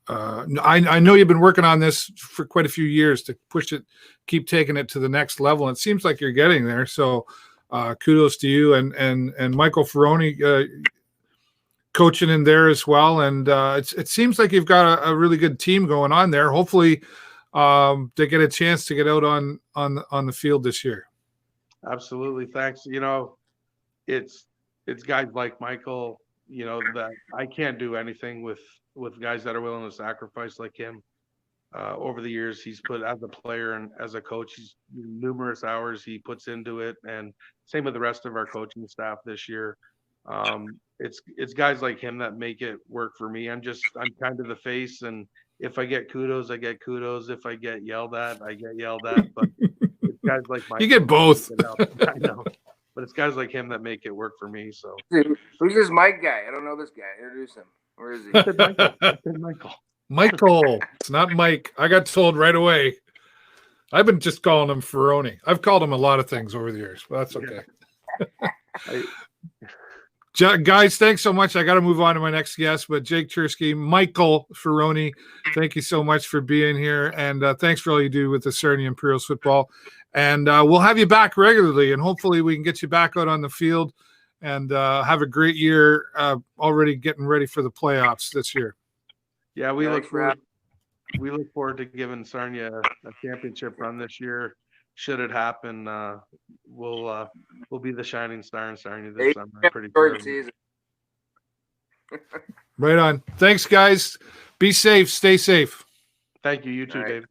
A: I know you've been working on this for quite a few years to push it, keep taking it to the next level. And it seems like you're getting there. So kudos to you and Michael Fioroni. Coaching in there as well, and it seems like you've got a really good team going on there. Hopefully, they get a chance to get out on the field this year.
C: Absolutely, thanks. It's guys like Michael. That I can't do anything with guys that are willing to sacrifice like him. Over the years, he's put, as a player and as a coach, he's numerous hours he puts into it, and same with the rest of our coaching staff this year. It's guys like him that make it work for me. I'm kind of the face, and if I get kudos, I get kudos. If I get yelled at, I get yelled at. But it's guys like Michael.
A: You get both.
C: I know, but it's guys like him that make it work for me. So
D: who's this Mike guy? I don't know this guy. Introduce him. Where is he?
C: Michael.
A: It's not Mike. I got told right away. I've been just calling him Fioroni. I've called him a lot of things over the years, but that's okay. Guys, thanks so much. I got to move on to my next guest, but Jake Cherski, Michael Fioroni, thank you so much for being here, and thanks for all you do with the Sarnia Imperials football. And we'll have you back regularly, and hopefully we can get you back out on the field and have a great year. Already getting ready for the playoffs this year.
C: Yeah, we look forward to giving Sarnia a championship run this year. Should it happen, we'll be the shining star in Sarnia this summer. Pretty sure.
A: Right on. Thanks, guys. Be safe. Stay safe.
C: Thank you. You too, David.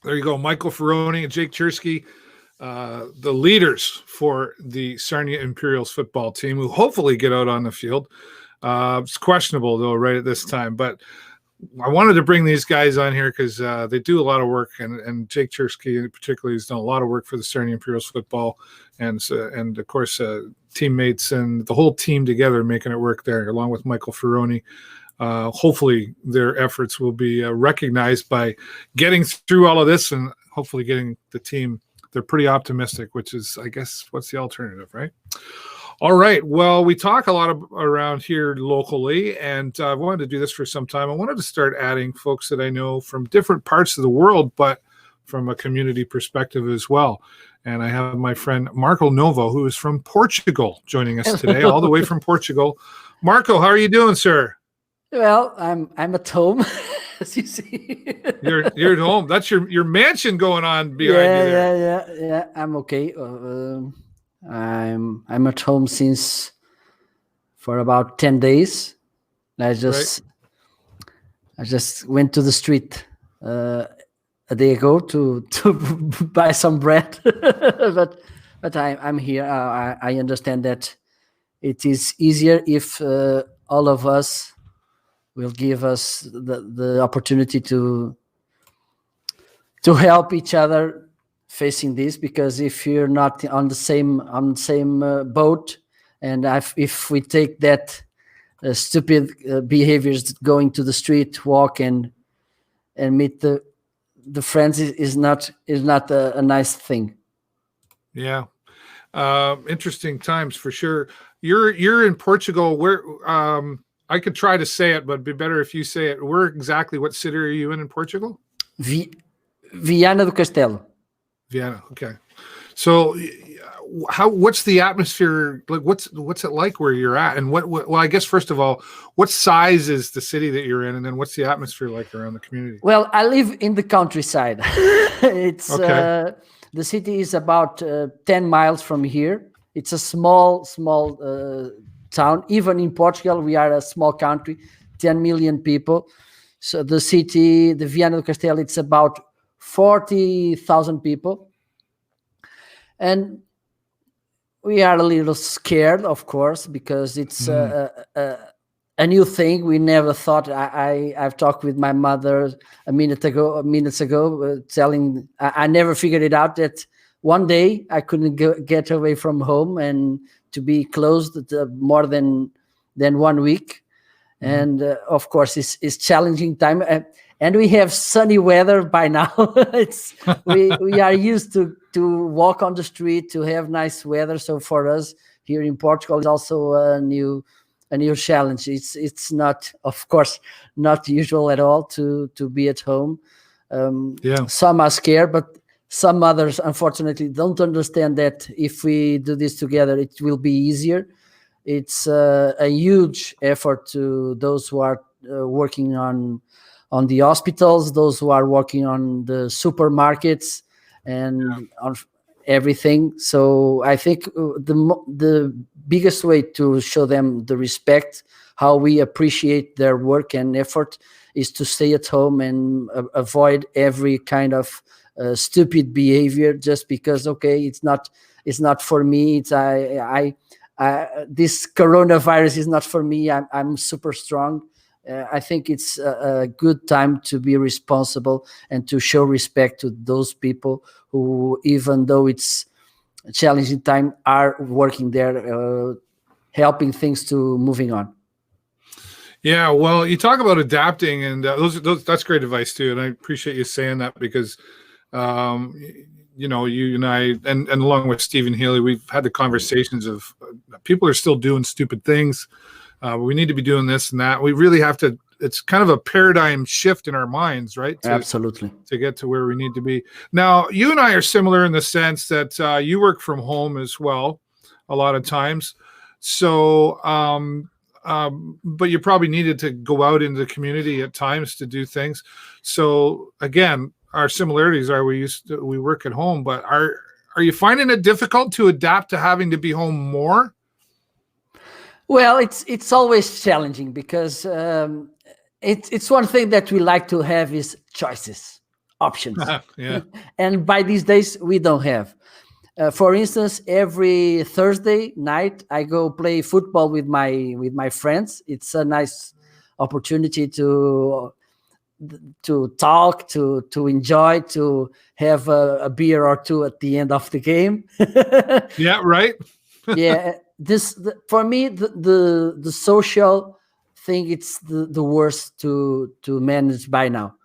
A: There you go. Michael Fioroni and Jake Cherski, the leaders for the Sarnia Imperials football team, who hopefully get out on the field. It's questionable, though, right at this time. But I wanted to bring these guys on here because they do a lot of work, and Jake Cherski particularly has done a lot of work for the Sarnia Imperials Football, and of course teammates and the whole team together making it work there, along with Michael Fioroni. Hopefully their efforts will be recognized by getting through all of this and hopefully getting the team. They're pretty optimistic, which is, I guess, what's the alternative, right? All right. Well, we talk a lot around here locally, and I wanted to do this for some time. I wanted to start adding folks that I know from different parts of the world, but from a community perspective as well. And I have my friend Marco Novo, who is from Portugal, joining us today, all the way from Portugal. Marco, how are you doing, sir?
E: Well, I'm at home, as you see.
A: You're at home. That's your mansion going on behind you there.
E: Yeah. I'm okay. I'm at home since for about 10 days. I just went to the street a day ago to buy some bread, but I'm here. I understand that it is easier if all of us will give us the opportunity to help each other facing this, because if you're not on the same boat, and if we take that stupid behaviors, going to the street, walk and meet the friends is not a nice thing.
A: Yeah. Interesting times for sure. You're in Portugal. Where I could try to say it, but it'd be better if you say it. Where exactly? What city are you in Portugal?
E: Viana Do Castelo.
A: Vienna. Okay. So, what's the atmosphere like? What's it like where you're at? And well, I guess first of all, what size is the city that you're in, and then what's the atmosphere like around the community?
E: Well, I live in the countryside. It's
A: okay.
E: The city is about 10 miles from here. It's a small town. Even in Portugal, we are a small country, 10 million people. So the city, the Viana do Castelo, it's about 40,000 people. And we are a little scared, of course, because it's a new thing. We never thought. I've talked with my mother minutes ago, telling I never figured it out that one day I couldn't get away from home and to be closed more than 1 week. And of course, it's challenging time. And we have sunny weather by now. we are used to walk on the street, to have nice weather. So for us here in Portugal, it's also a new challenge. It's not, of course, not usual at all to be at home. Some are scared, but some others, unfortunately, don't understand that if we do this together, it will be easier. It's a huge effort to those who are working on the hospitals, those who are working on the supermarkets and on everything. So I think the biggest way to show them the respect, how we appreciate their work and effort, is to stay at home and avoid every kind of stupid behavior just because, okay, it's not for me. It's this coronavirus is not for me. I'm super strong. I think it's a good time to be responsible and to show respect to those people who, even though it's a challenging time, are working there, helping things to moving on.
A: Yeah, well, you talk about adapting, and that's great advice too, and I appreciate you saying that because, you and I, and along with Stephen Healy, we've had the conversations of people are still doing stupid things. We need to be doing this and that. We really have to. It's kind of a paradigm shift in our minds, right?
E: Absolutely.
A: To get to where we need to be. Now, you and I are similar in the sense that you work from home as well, a lot of times. So, but you probably needed to go out into the community at times to do things. So, again, our similarities are we work at home, but are you finding it difficult to adapt to having to be home more?
E: Well, it's always challenging because it's one thing that we like to have is choices, options.
A: Yeah.
E: And by these days, we don't have. For instance, every Thursday night, I go play football with my friends. It's a nice opportunity to to talk, to enjoy, to have a beer or two at the end of the game.
A: Yeah, right.
E: Yeah, for me, the social thing, it's the worst to manage by now.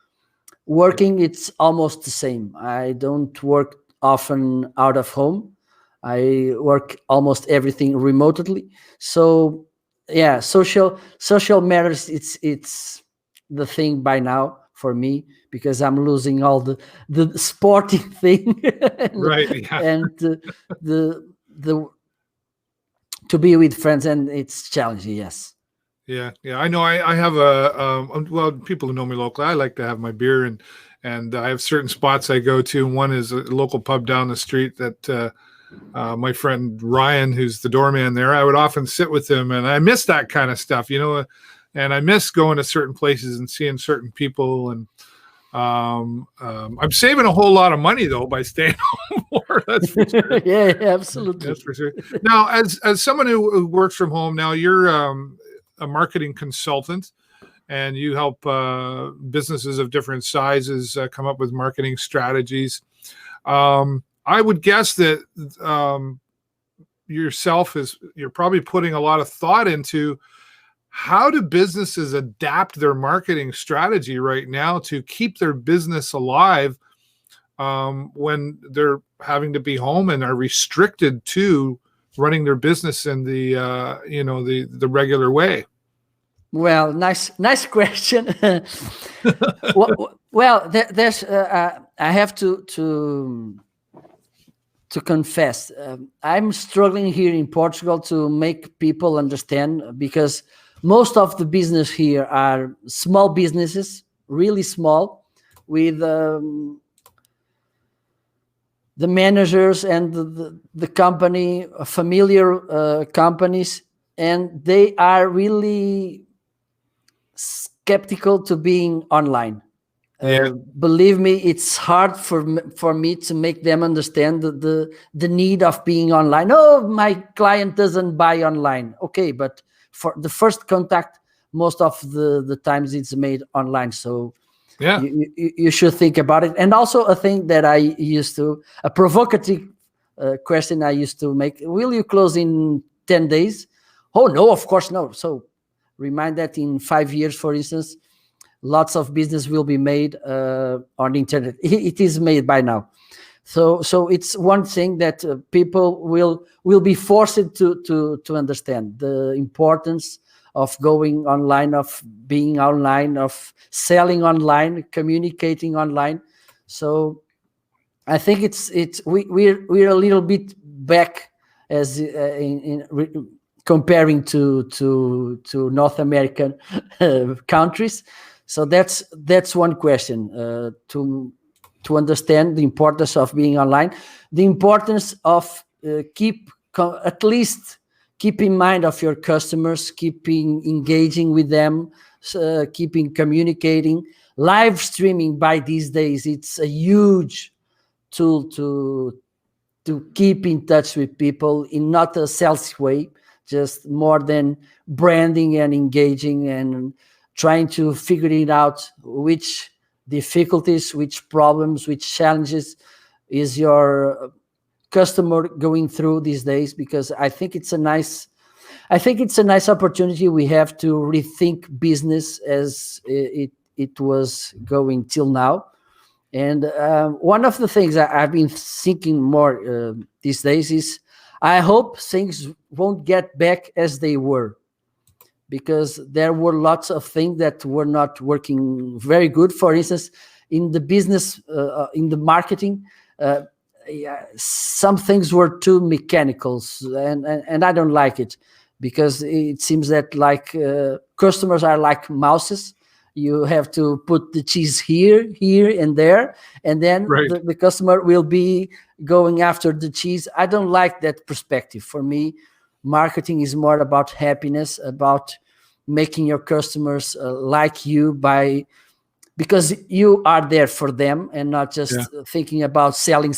E: Working, it's almost the same. I don't work often out of home. I work almost everything remotely. So yeah, social matters. It's the thing by now for me, because I'm losing all the sporting thing
A: Right. Yeah.
E: and the to be with friends, and it's challenging. Yes.
A: Yeah, yeah, I know. I have well, people who know me locally, I like to have my beer, and I have certain spots I go to. One is a local pub down the street that my friend Ryan, who's the doorman there, I would often sit with him, and I miss that kind of stuff, and I miss going to certain places and seeing certain people, and I'm saving a whole lot of money though by staying home more. That's for sure.
E: Yeah, absolutely.
A: That's for sure. Now, as someone who works from home, now you're a marketing consultant, and you help businesses of different sizes come up with marketing strategies. I would guess that you're probably putting a lot of thought into how do businesses adapt their marketing strategy right now to keep their business alive when they're having to be home and are restricted to running their business in the regular way.
E: Well, nice question. There's I have to confess, I'm struggling here in Portugal to make people understand, because most of the business here are small businesses, really small, with the managers and the company, familiar companies, and they are really skeptical to being online.
A: Yeah.
E: Believe me, it's hard for me to make them understand the need of being online. Oh, my client doesn't buy online. Okay, but for the first contact, most of the times it's made online. So
A: yeah,
E: you should think about it. And also a thing that a provocative question I used to make: will you close in 10 days? Oh no, of course no. So remind that in 5 years, for instance, lots of business will be made on the internet. It is made by now. So it's one thing that people will be forced to understand the importance of going online, of being online, of selling online, communicating online. So I think we're a little bit back as comparing to North American countries. So that's one question to understand the importance of being online, the importance of at least keep in mind of your customers, keeping engaging with them, keeping communicating. Live streaming by these days, it's a huge tool to keep in touch with people in not a sales way, just more than branding and engaging and trying to figure it out, which difficulties, which problems, which challenges is your customer going through these days. Because I think it's a nice opportunity we have to rethink business as it was going till now. And one of the things I've been thinking more these days is I hope things won't get back as they were, because there were lots of things that were not working very good. For instance, in the business, in the marketing, some things were too mechanical, and I don't like it, because it seems that like customers are like mouses. You have to put the cheese here, and there, and then
A: right.
E: the customer will be going after the cheese. I don't like that perspective. For me, marketing is more about happiness, about making your customers like you because you are there for them and not just thinking about selling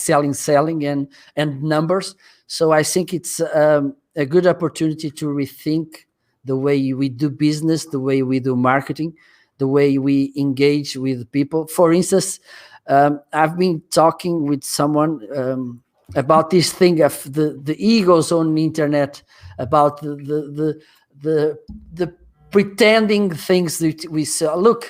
E: and numbers. So I think it's a good opportunity to rethink the way we do business, the way we do marketing. the way we engage with people. For instance, I've been talking with someone about this thing of the egos on the internet, about the pretending things that we say. Look,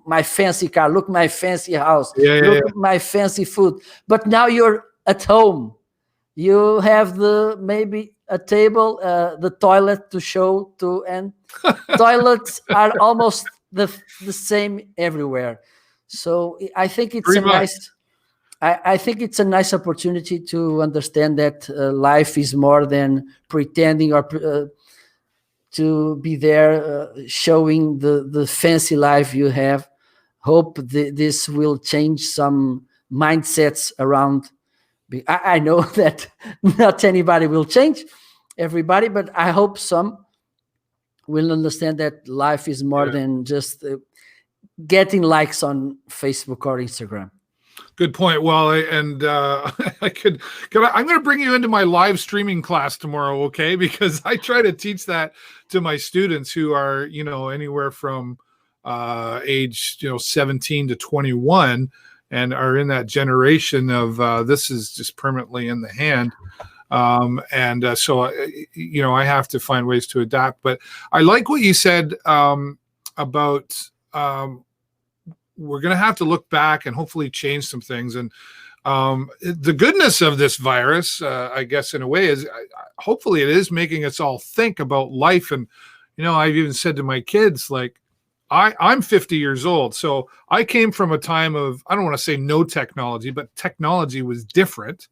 E: my fancy car, look, my fancy house, look, my fancy food. But now you're at home. You have maybe a table, the toilet to show to, and toilets are almost the same everywhere. So I think it's I think it's a nice opportunity to understand that life is more than pretending or to be there showing the fancy life you have. Hope this will change some mindsets around. I know that not anybody will change everybody, but I hope some will understand that life is more than just getting likes on Facebook or Instagram.
A: Good point. Well, and I'm going to bring you into my live streaming class tomorrow, okay? Because I try to teach that to my students who are, anywhere from age, 17 to 21, and are in that generation of this is just permanently in the hand. So I have to find ways to adapt. But I like what you said about we're going to have to look back and hopefully change some things. And the goodness of this virus, I guess, in a way, is hopefully it is making us all think about life. And, I've even said to my kids, like, I'm 50 years old. So I came from a time of, I don't want to say no technology, but technology was different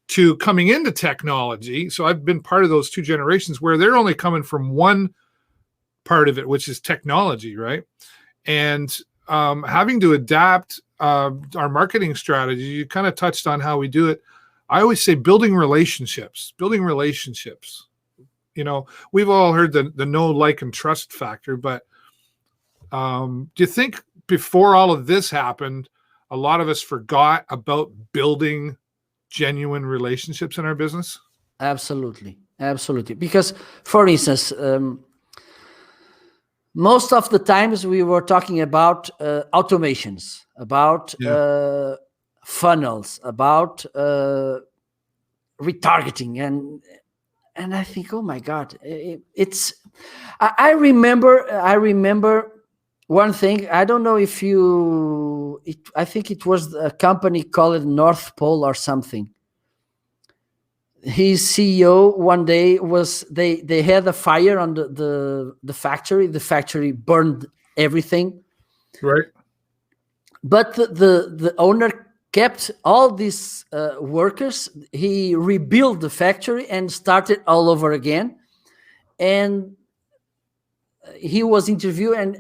A: to coming into technology. So I've been part of those two generations where they're only coming from one part of it, which is technology, right? And having to adapt our marketing strategy, you kind of touched on how we do it. I always say building relationships. We've all heard the know, like, and trust factor, but do you think before all of this happened, a lot of us forgot about building genuine relationships in our business?
E: Absolutely. Because, for instance, most of the times we were talking about automations, about funnels, about retargeting, and I think, oh my God, it's. I remember one thing. I don't know if I think it was a company called North Pole or something. His CEO one day they had a fire on the factory. The factory burned everything.
A: Right.
E: But the owner kept all these workers. He rebuilt the factory and started all over again. And he was interviewed, and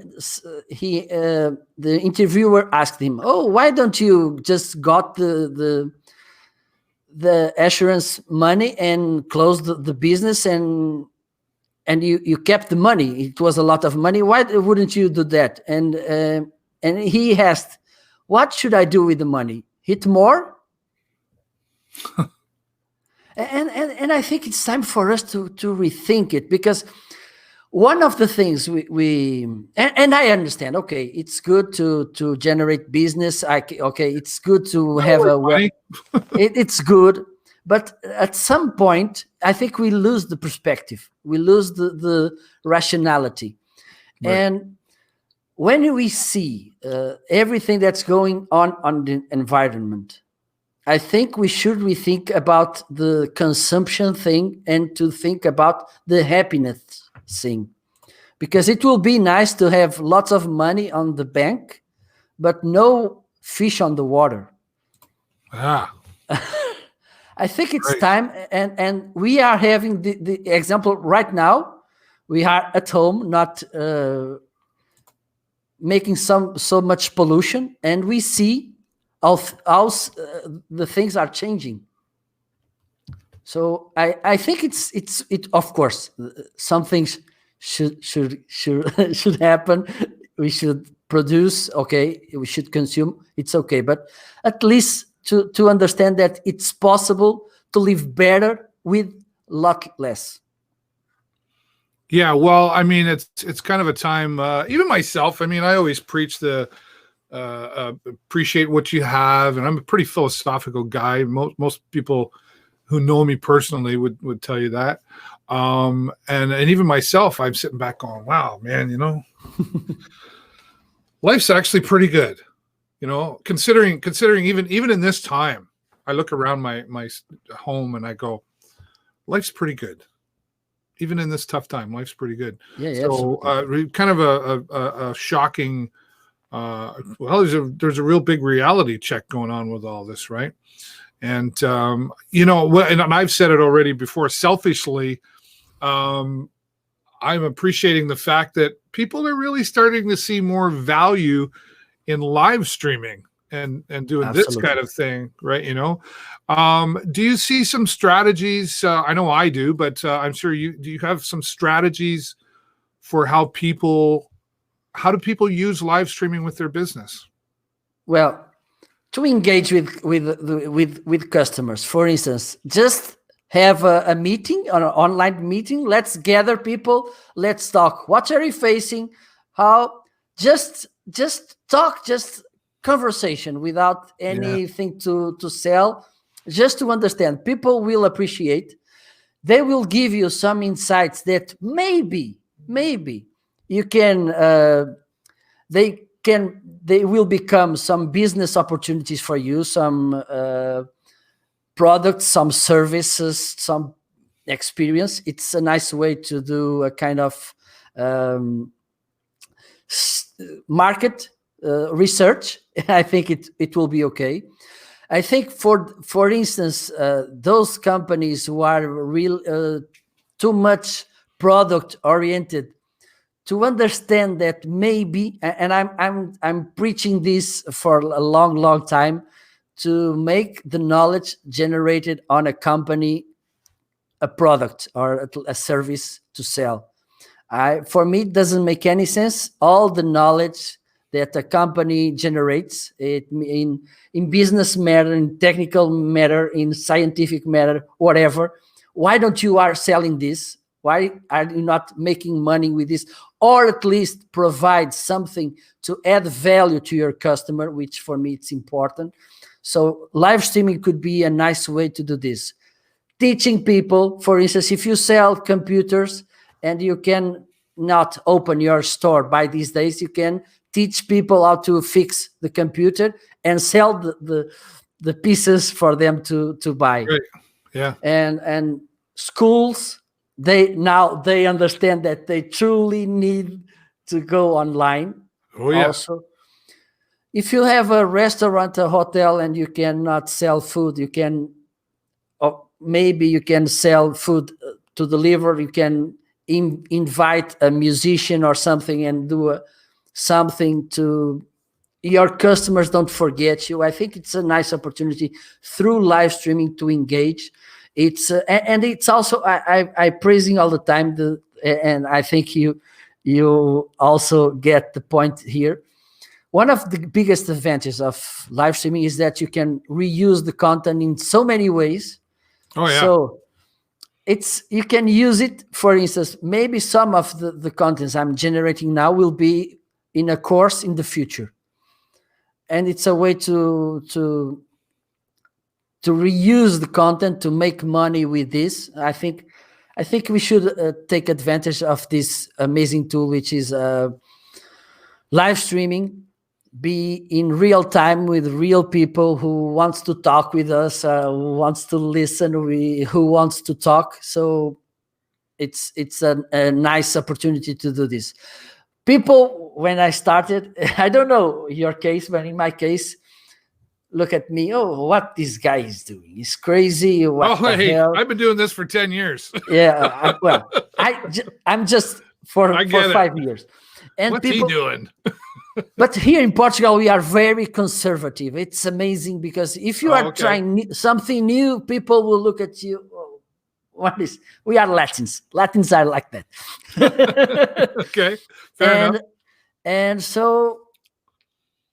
E: the interviewer asked him, "Oh, why don't you just got the assurance money and closed the business and you kept the money? It was a lot of money. Why wouldn't you do that?" And he asked, "What should I do with the money? Hit more?" and I think it's time for us to rethink it, because one of the things we I understand, okay, it's good to generate business. Okay, it's good to have it's good, but at some point, I think we lose the perspective. We lose the rationality. Right. And when we see everything that's going on the environment, I think we should rethink about the consumption thing and to think about the happiness thing, because it will be nice to have lots of money on the bank, but no fish on the water. I think it's time, and we are having the example right now. We are at home, not making so much pollution, and we see how the things are changing. So I think it of course some things should happen. We should produce, okay, we should consume, it's okay, but at least to understand that it's possible to live better with lot less.
A: Yeah, well, I mean, it's kind of a time. Even myself, I mean, I always preach the appreciate what you have, and I'm a pretty philosophical guy. Most people who know me personally would tell you that. And even myself, I'm sitting back going, "Wow, man, life's actually pretty good." Considering even in this time, I look around my home and I go, "Life's pretty good." Even in this tough time, life's pretty good.
E: Yeah,
A: So kind of a shocking. Well, there's a real big reality check going on with all this, right? And and I've said it already before. Selfishly, I'm appreciating the fact that people are really starting to see more value in live streaming and doing this kind of thing, right? Do you see some strategies? I know I do, but I'm sure do you have some strategies for how do people use live streaming with their business?
E: Well, to engage with customers, for instance, just have a meeting, an online meeting. Let's gather people. Let's talk. What are you facing? How? Just talk. Just conversation without anything to sell. Just to understand. People will appreciate. They will give you some insights that maybe you can. They will become some business opportunities for you, some products, some services, some experience. It's a nice way to do a kind of market research. I think it will be okay. I think for instance, those companies who are real too much product oriented, to understand that maybe, and I'm preaching this for a long time, to make the knowledge generated on a company a product or a service to sell. For me, it doesn't make any sense. All the knowledge that a company generates, in business matter, in technical matter, in scientific matter, whatever, why don't you are selling this? Why are you not making money with this? Or at least provide something to add value to your customer, which for me it's important. So live streaming could be a nice way to do this. Teaching people, for instance, if you sell computers and you can not open your store by these days, you can teach people how to fix the computer and sell the pieces for them to buy.
A: Great. Yeah.
E: And schools, they understand that they truly need to go online.
A: Oh yeah.
E: Also, if you have a restaurant, a hotel, and you cannot sell food, you can, or maybe you can sell food to deliver. You can invite a musician or something and do something to your customers. Don't forget you. I think it's a nice opportunity through live streaming to engage. It's and it's also I praising all the time and I think you also get the point here. One of the biggest advantages of live streaming is that you can reuse the content in so many ways.
A: Oh yeah.
E: So you can use it. For instance, maybe some of the contents I'm generating now will be in a course in the future, and it's a way to reuse the content to make money with this. I think we should take advantage of this amazing tool, which is live streaming. Be in real time with real people who wants to talk with us, who wants to listen, who wants to talk. So it's a nice opportunity to do this. People, when I started, I don't know your case, but in my case, look at me. Oh, what this guy is doing? He's crazy. What the hell?
A: I've been doing this for 10 years.
E: Yeah. I'm just for 5 years. And
A: what's he doing?
E: But here in Portugal, we are very conservative. It's amazing because if you are trying something new, people will look at you. Oh, we are Latins. Latins are like that.
A: Okay. Fair enough.
E: And so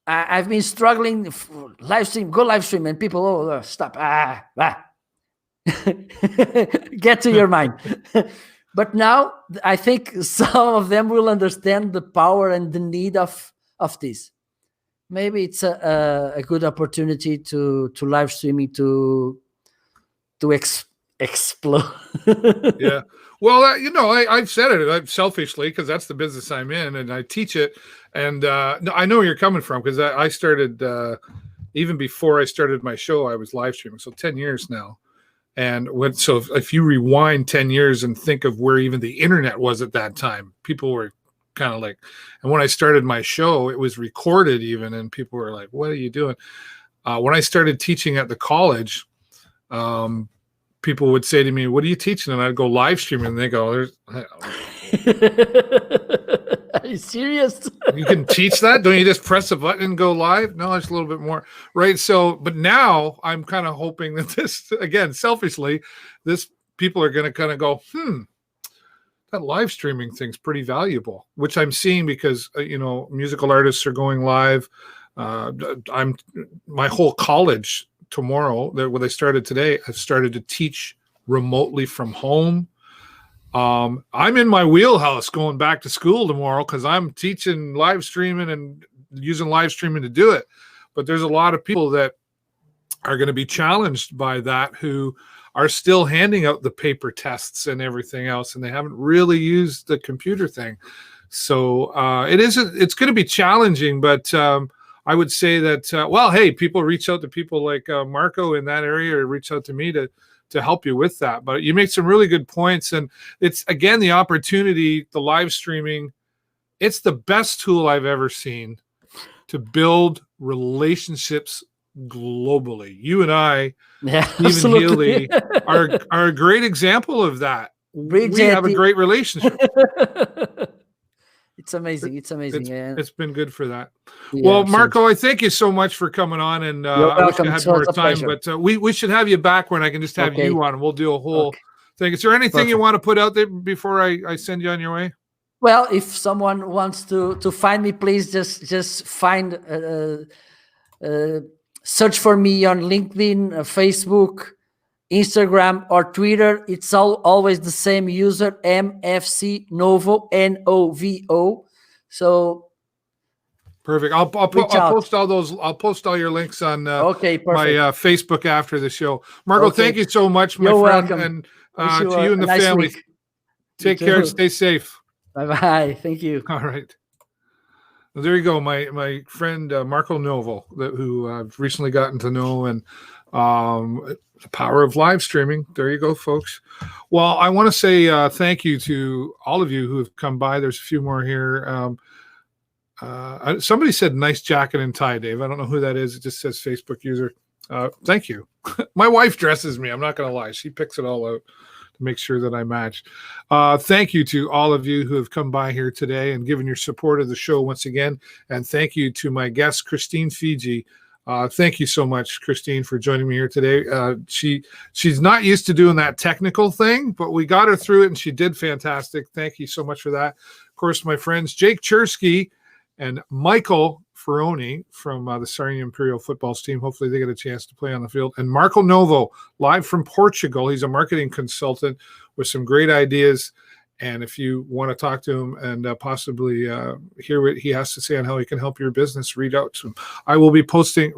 E: I've been struggling. Live stream, and people, stop. Get to your mind. But now I think some of them will understand the power and the need of this. Maybe it's a good opportunity to live streaming to explode.
A: Yeah. Well, I've said it selfishly because that's the business I'm in, and I teach it. And no, I know where you're coming from because I started even before I started my show. I was live streaming, so 10 years now. And so if you rewind 10 years and think of where even the internet was at that time, people were kind of like, and when I started my show, it was recorded even, and people were like, "What are you doing?" When I started teaching at the college, people would say to me, "What are you teaching?" And I'd go live streaming, and they go,
E: Are you serious?
A: "You can teach that? Don't you just press a button and go live?" No, it's a little bit more, right? So, but now I'm kind of hoping that this, again, selfishly, people are going to kind of go, that live streaming thing's pretty valuable, which I'm seeing because musical artists are going live. My whole college tomorrow, when they started today, I've started to teach remotely from home. I'm in my wheelhouse going back to school tomorrow because I'm teaching live streaming and using live streaming to do it. But there's a lot of people that are going to be challenged by that who are still handing out the paper tests and everything else, and they haven't really used the computer thing. So it's going to be challenging, but I would say that, hey, people reach out to people like Marco in that area, or reach out to me to help you with that. But you make some really good points, and it's, again, the opportunity, the live streaming, it's the best tool I've ever seen to build relationships globally. You and I, Stephen Healy, are a great example of that. We have a great relationship.
E: It's amazing.
A: It's been good for that.
E: Yeah,
A: well, Marco, I thank you so much for coming on, and I wish I had more time, but we should have you back when I can just have you on, and we'll do a whole thing. Is there anything you want to put out there before I send you on your way?
E: Well, if someone wants to find me, please just find search for me on LinkedIn, Facebook, Instagram, or Twitter. It's always the same user, MFC Novo, Novo. So
A: perfect. I'll post all those. I'll post all your links on my Facebook after the show. Marco, thank you so much, my friend, welcome. And to you and the family. Week. Take care. Stay safe.
E: Bye-bye. Thank you.
A: All right. Well, there you go, my friend Marco Novo, who I've recently gotten to know, and the power of live streaming. There you go, folks. Well, I want to say thank you to all of you who have come by. There's a few more here. Somebody said nice jacket and tie, Dave. I don't know who that is. It just says Facebook user. Thank you. My wife dresses me. I'm not going to lie. She picks it all out to make sure that I match. Thank you to all of you who have come by here today and given your support of the show once again. And thank you to my guest, Christine Feige. Thank you so much, Christine, for joining me here today. She's not used to doing that technical thing, but we got her through it, and she did fantastic. Thank you so much for that. Of course, my friends, Jake Cherski and Michael Fioroni from the Sarnia Imperial Football team. Hopefully they get a chance to play on the field. And Marco Novo, live from Portugal. He's a marketing consultant with some great ideas. And if you want to talk to him and possibly hear what he has to say on how he can help your business, reach out to him. I'll be posting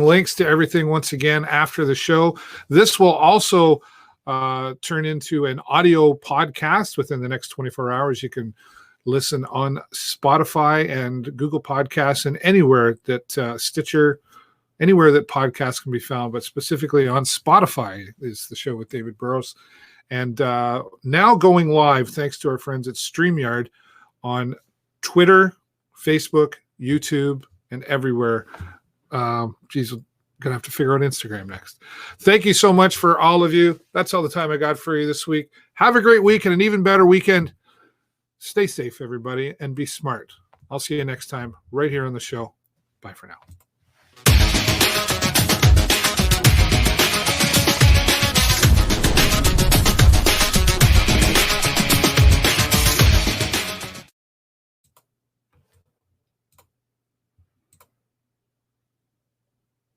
A: links to everything once again after the show. This will also turn into an audio podcast within the next 24 hours. You can listen on Spotify and Google Podcasts and anywhere that Stitcher, anywhere that podcasts can be found, but specifically on Spotify is the show with David Burrows. And now going live, thanks to our friends at StreamYard, on Twitter, Facebook, YouTube, and everywhere. We're going to have to figure out Instagram next. Thank you so much for all of you. That's all the time I got for you this week. Have a great week and an even better weekend. Stay safe, everybody, and be smart. I'll see you next time right here on the show. Bye for now.